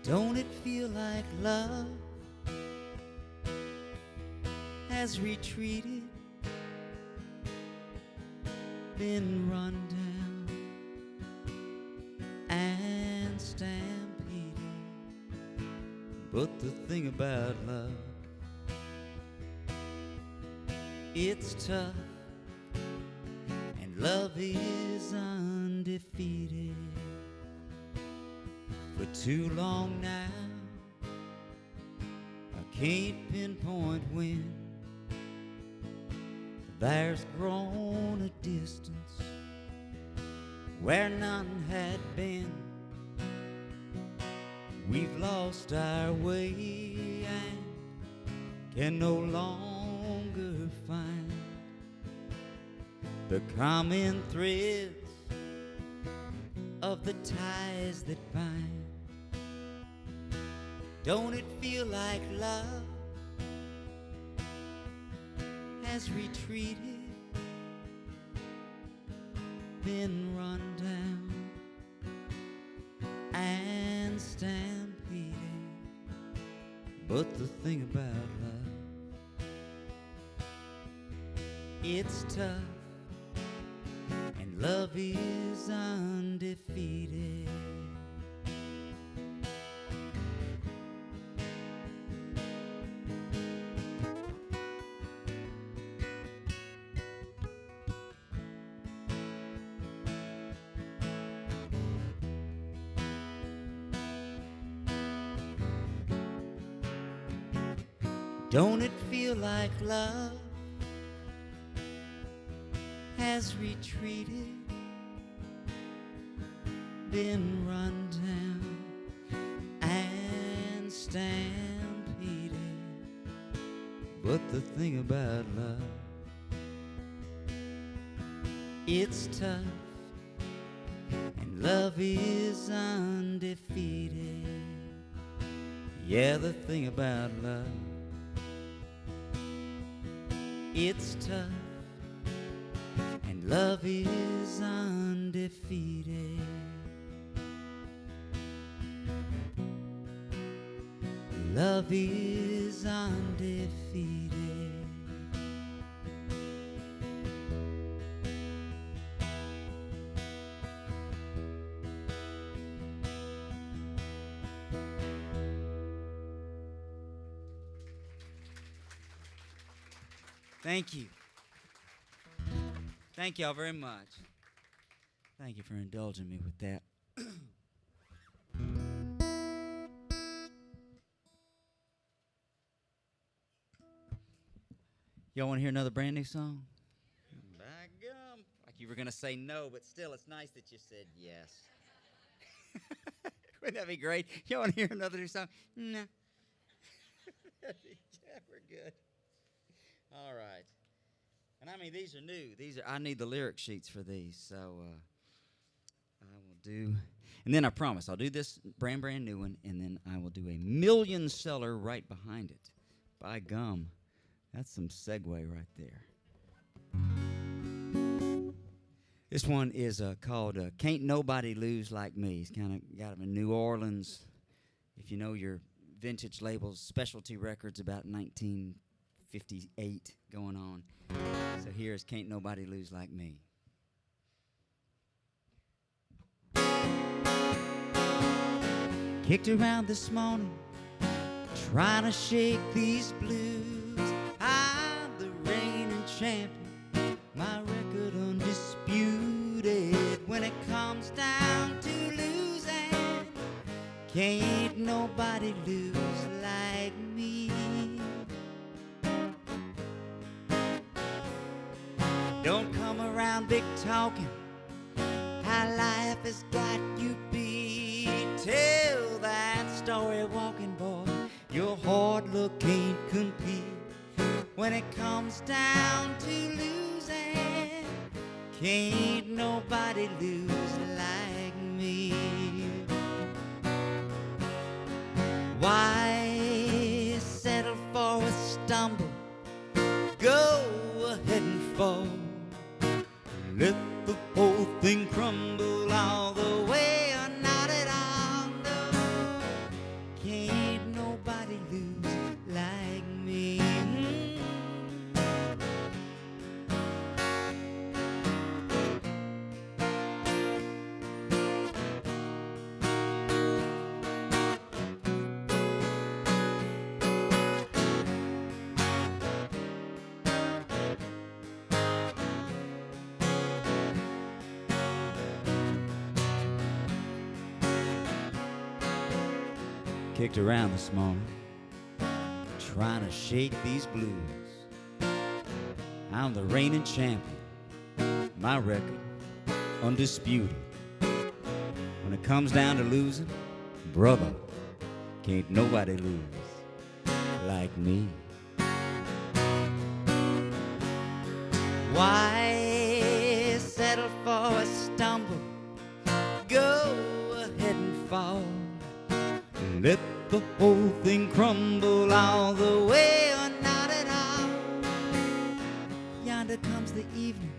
Don't it feel like love has retreated been run down and stampeded. But the thing about love, it's tough, and love is undefeated. For too long now, I can't pinpoint when. There's grown a distance where none had been. We've lost our way and can no longer find the common threads of the ties that bind. Don't it feel like love has retreated, been run down and stampeded? But the thing about love, it's tough, and love is undefeated. Don't it feel like love has retreated, been run down and stampeded? But the thing about love, it's tough, and love is undefeated. Yeah, the thing about love, it's tough, and love is undefeated. Love is undefeated. Thank you. Thank y'all very much. Thank you for indulging me with that. Y'all want to hear another brand new song? By gum. Like you were going to say no, but still, it's nice that you said yes. Wouldn't that be great? Y'all want to hear another new song? No. Yeah, we're good. All right. And I mean, these are new. I need the lyric sheets for these, so I will do. And then I promise I'll do this brand new one, and then I will do a million seller right behind it. By gum. That's some segue right there. This one is called Can't Nobody Lose Like Me. It's kind of got a New Orleans, if you know your vintage labels, specialty records about 1958 going on. So here's Can't Nobody Lose Like Me. Kicked around this morning, trying to shake these blues. I'm the reigning champion, my record undisputed. When it comes down to losing, can't nobody lose like me. Don't come around big talking, how life has got you beat. Tell that story, walking boy, your hard look can't compete. When it comes down to losing, can't nobody lose like me. Why settle for a stumble? Go ahead and fall. Let the whole thing crumble all the way or not at all. No, can't nobody lose like me. kicked around this morning, trying to shake these blues. I'm the reigning champion, my record undisputed. When it comes down to losing, brother, can't nobody lose like me. Why settle for a stumble? Go ahead and fall. Let the whole thing crumble all the way or not at all. Yonder comes the evening,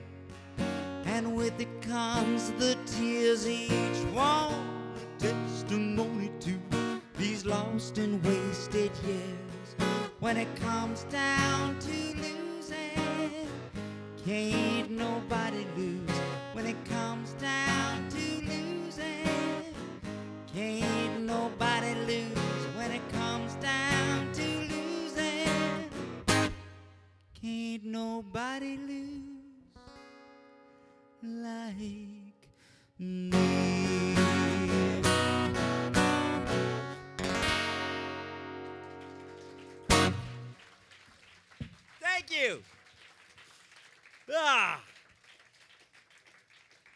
and with it comes the tears, each one a testimony to these lost and wasted years. When it comes down to losing, can't nobody lose. When it comes down to losing, can't nobody lose. When it comes down to losing, can't nobody lose like me. Thank you.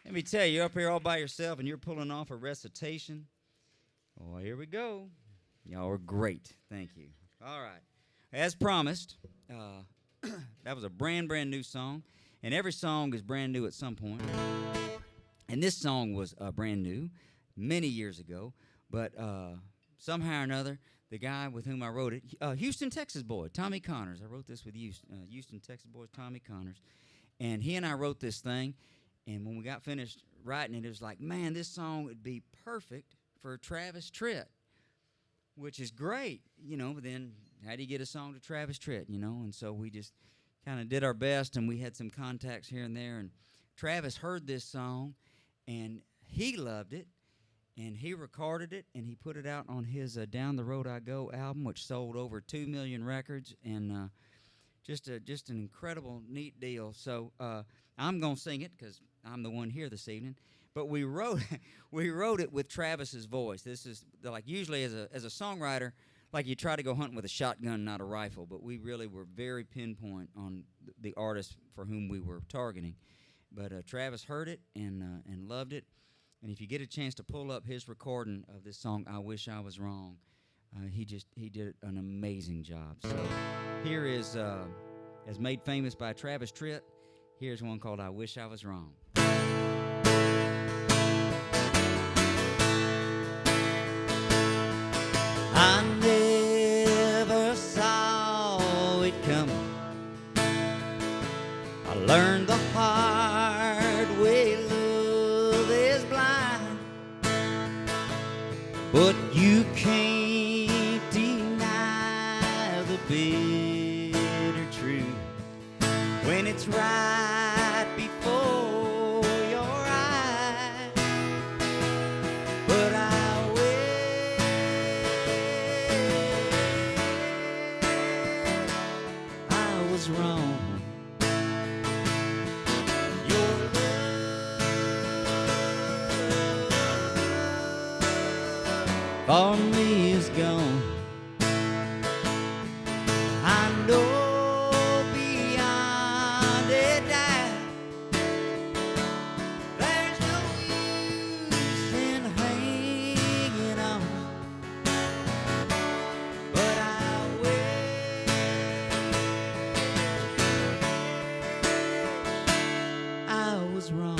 Let me tell you, you're up here all by yourself and you're pulling off a recitation. Oh, here we go. Y'all are great. Thank you. All right. As promised, that was a brand new song. And every song is brand new at some point. And this song was brand new many years ago. But somehow or another, the guy with whom I wrote it, Houston, Texas boy, Tommy Connors. I wrote this with Houston, Texas boy, Tommy Connors. And he and I wrote this thing. And when we got finished writing it, it was like, man, this song would be perfect for Travis Tritt, which is great, you know. But then how do you get a song to Travis Tritt, you know? And so we just kind of did our best, and we had some contacts here and there. And Travis heard this song, and he loved it, and he recorded it, and he put it out on his Down the Road I Go album, which sold over 2 million records, and just an incredible, neat deal. So I'm going to sing it because I'm the one here this evening. But we wrote it with Travis's voice. This is like usually as a songwriter, like you try to go hunting with a shotgun, not a rifle. But we really were very pinpoint on the artist for whom we were targeting. But Travis heard it and loved it. And if you get a chance to pull up his recording of this song, "I Wish I Was Wrong," he did an amazing job. So here is, as made famous by Travis Tritt, here's one called "I Wish I Was Wrong." I never saw it coming. I learned the hard way love is blind. But you can't deny the bitter truth when it's right before your eyes. But I wish I was wrong. Your love for me is gone. I know beyond a doubt there's no use in hanging on. But I wish I was wrong.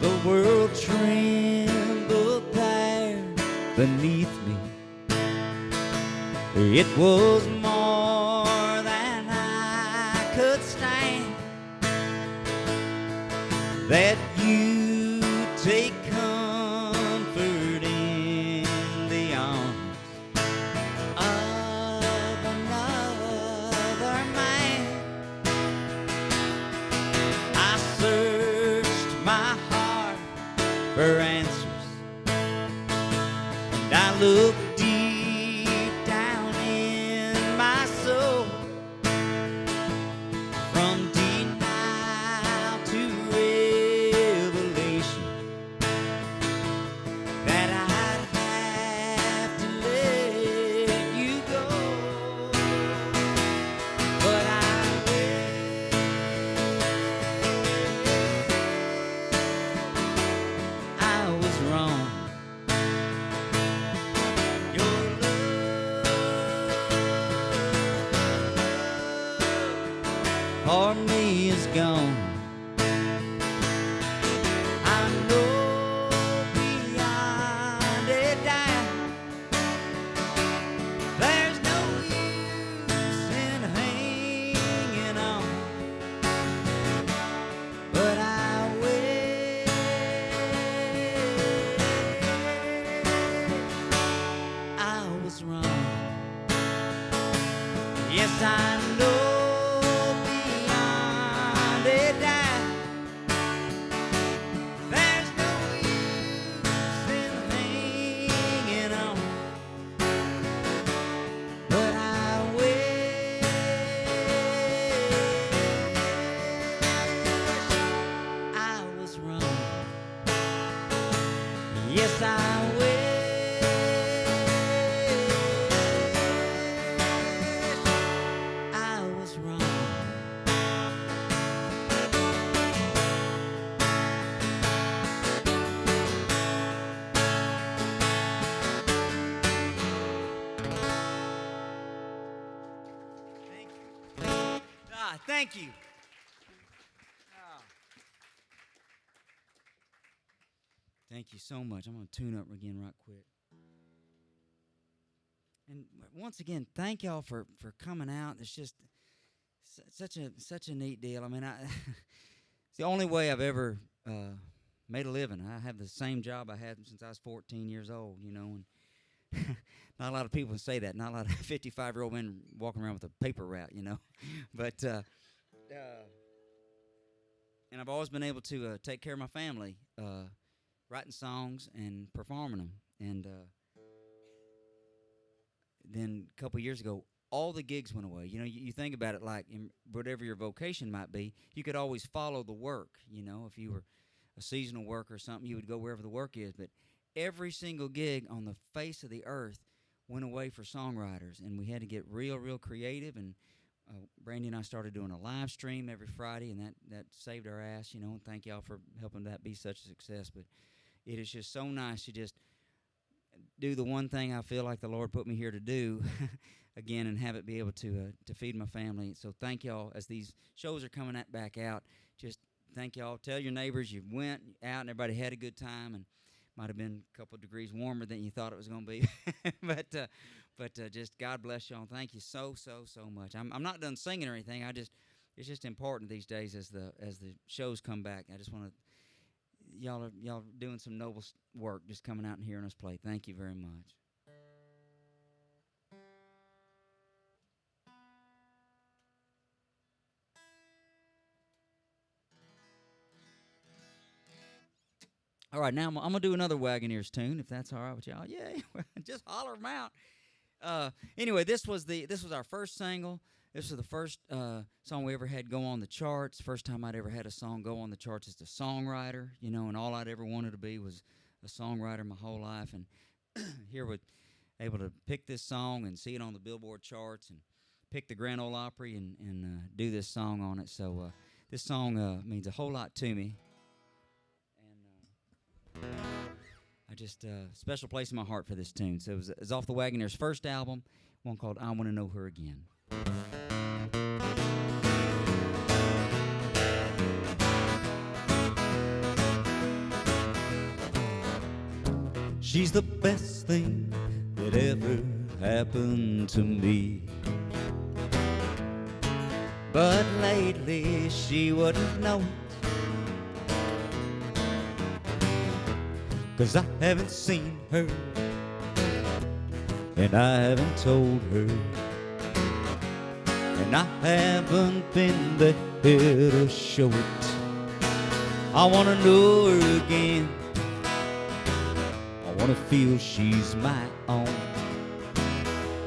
The world trembled there beneath me. It was more than I could stand. That you take comfort in the arms of another man. I searched my heart for answers, and I looked deep down in my soul. From denial to revelation, Yes, I know beyond a doubt there's no use in hanging on, but I wish I was wrong. Yes, I wish I was wrong. Thank you. Thank you. Thank you so much. I'm going to tune up again right quick. And once again, thank y'all for coming out. It's just such a neat deal. I mean, it's the only way I've ever made a living. I have the same job I had since I was 14 years old, you know, and not a lot of people say that. Not a lot of 55-year-old men walking around with a paper route, you know. But and I've always been able to take care of my family, writing songs and performing them. And then a couple years ago, all the gigs went away. You know, you think about it like whatever your vocation might be, you could always follow the work. You know, if you were a seasonal worker or something, you would go wherever the work is. But every single gig on the face of the earth went away for songwriters, and we had to get real creative. And Brandy and I started doing a live stream every Friday, and that saved our ass, you know, and thank y'all for helping that be such a success. But it is just so nice to just do the one thing I feel like the Lord put me here to do again, and have it be able to feed my family. So thank y'all. As these shows are coming back out, just thank y'all. Tell your neighbors you went out and everybody had a good time, and might have been a couple of degrees warmer than you thought it was going to be. but just God bless y'all. Thank you so much. I'm not done singing or anything. It's just important these days as the shows come back. I just want to, y'all are doing some noble work just coming out and hearing us play. Thank you very much. All right, now I'm going to do another Wagoneers tune, if that's all right with y'all. Yay, just holler them out. Anyway, this was our first single. This was the first song we ever had go on the charts. First time I'd ever had a song go on the charts as a songwriter, you know, and all I'd ever wanted to be was a songwriter my whole life. And here we're able to pick this song and see it on the Billboard charts and pick the Grand Ole Opry and do this song on it. So this song means a whole lot to me. I just special place in my heart for this tune. So it was off the Wagoneers' first album, one called I Want to Know Her Again. She's the best thing that ever happened to me, but lately she wouldn't know it, 'cause I haven't seen her, and I haven't told her, and I haven't been there to show it. I want to know her again. I want to feel she's my own.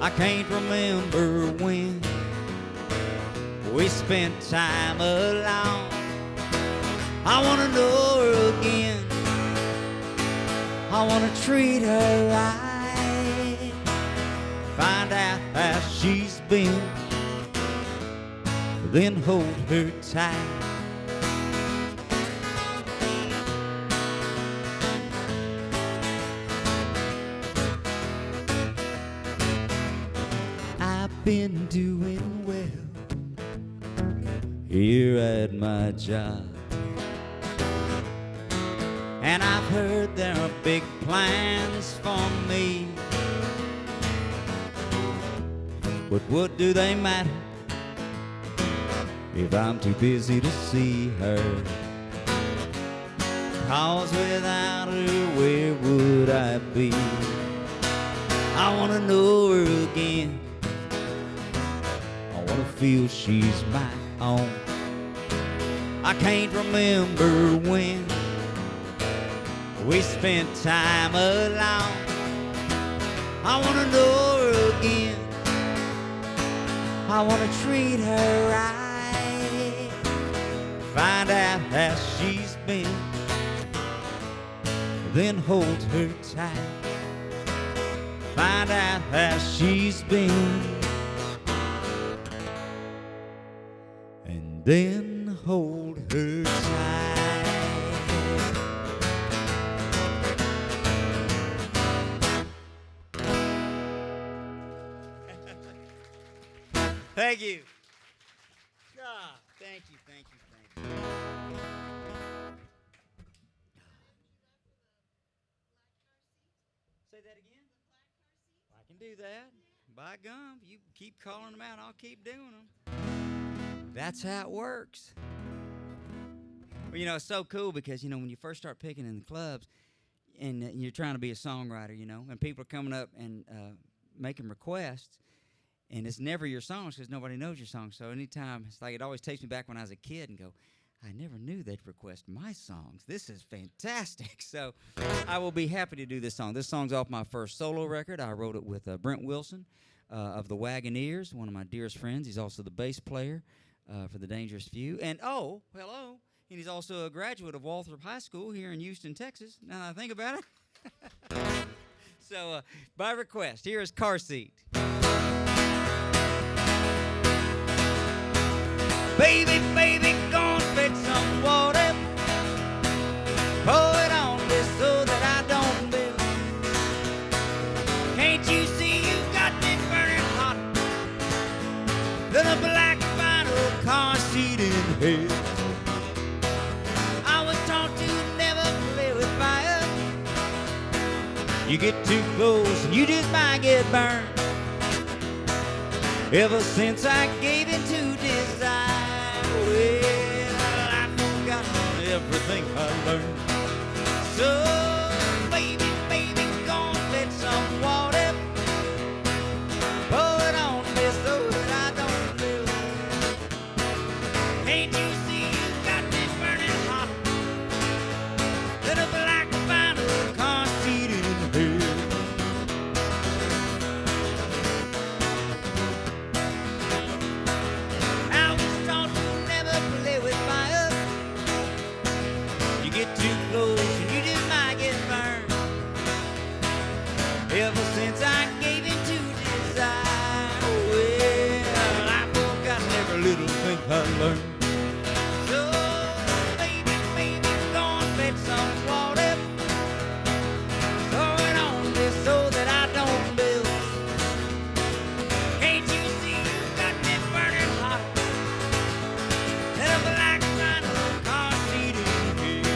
I can't remember when we spent time alone. I want to know her again. I want to treat her right, find out how she's been, then hold her tight. I've been doing well here at my job, and I've heard there are big plans for me. But what do they matter if I'm too busy to see her? 'Cause without her, where would I be? I want to know her again. I feel she's my own. I can't remember when we spent time alone. I wanna know her again. I wanna treat her right. Find out how she's been, then hold her tight. Find out how she's been, and then hold her tight. Thank you. Ah, thank you, thank you, thank you. Say that again? I can do that. By gum, you keep calling them out, I'll keep doing them. That's how it works. Well, you know, it's so cool because, you know, when you first start picking in the clubs and you're trying to be a songwriter, you know, and people are coming up and making requests, and it's never your songs because nobody knows your songs. So anytime, it's like it always takes me back when I was a kid and go, I never knew they'd request my songs. This is fantastic. So I will be happy to do this song. This song's off my first solo record. I wrote it with Brent Wilson of the Wagoneers, one of my dearest friends. He's also the bass player for the Dangerous Few. And, oh, hello, and he's also a graduate of Walthrop High School here in Houston, Texas, now that I think about it. So by request, here is Car Seat. Baby, baby, gonna fetch some water. Pour it on me so that I don't melt. Can't you see you got me burning hot? Little black vinyl car seat in hell. I was taught to never play with fire. You get too close and you just might get burned. Ever since I gave in to desire, well, I've forgotten everything I learned. So, baby, baby, gonna fetch some water. Pour it on me so that I don't melt. Can't you see you got me burning hot? Little black vinyl car seat in hell. I was taught to never play with fire. You get too close and you just might get burned. Ever since I gave in to desire, well, I've forgotten every little thing I learned. So, baby, baby, gonna fetch some water. Throw it on me so that I don't melt. Can't you see you got me burning hot? Little black vinyl car seat in hell.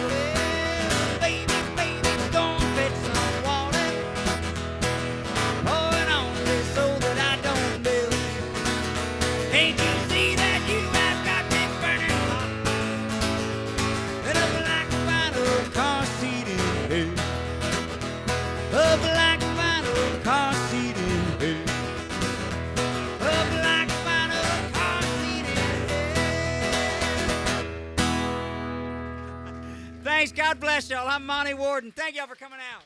Well, baby, baby, gonna fetch some water. Pour it on me so that I don't melt. Can't you see that you have got me burning hot? Little black vinyl car seat in hell. A black vinyl car seat in hell. A black vinyl car seat in hell. Thanks. God bless y'all. I'm Monte Warden. Thank y'all for coming out.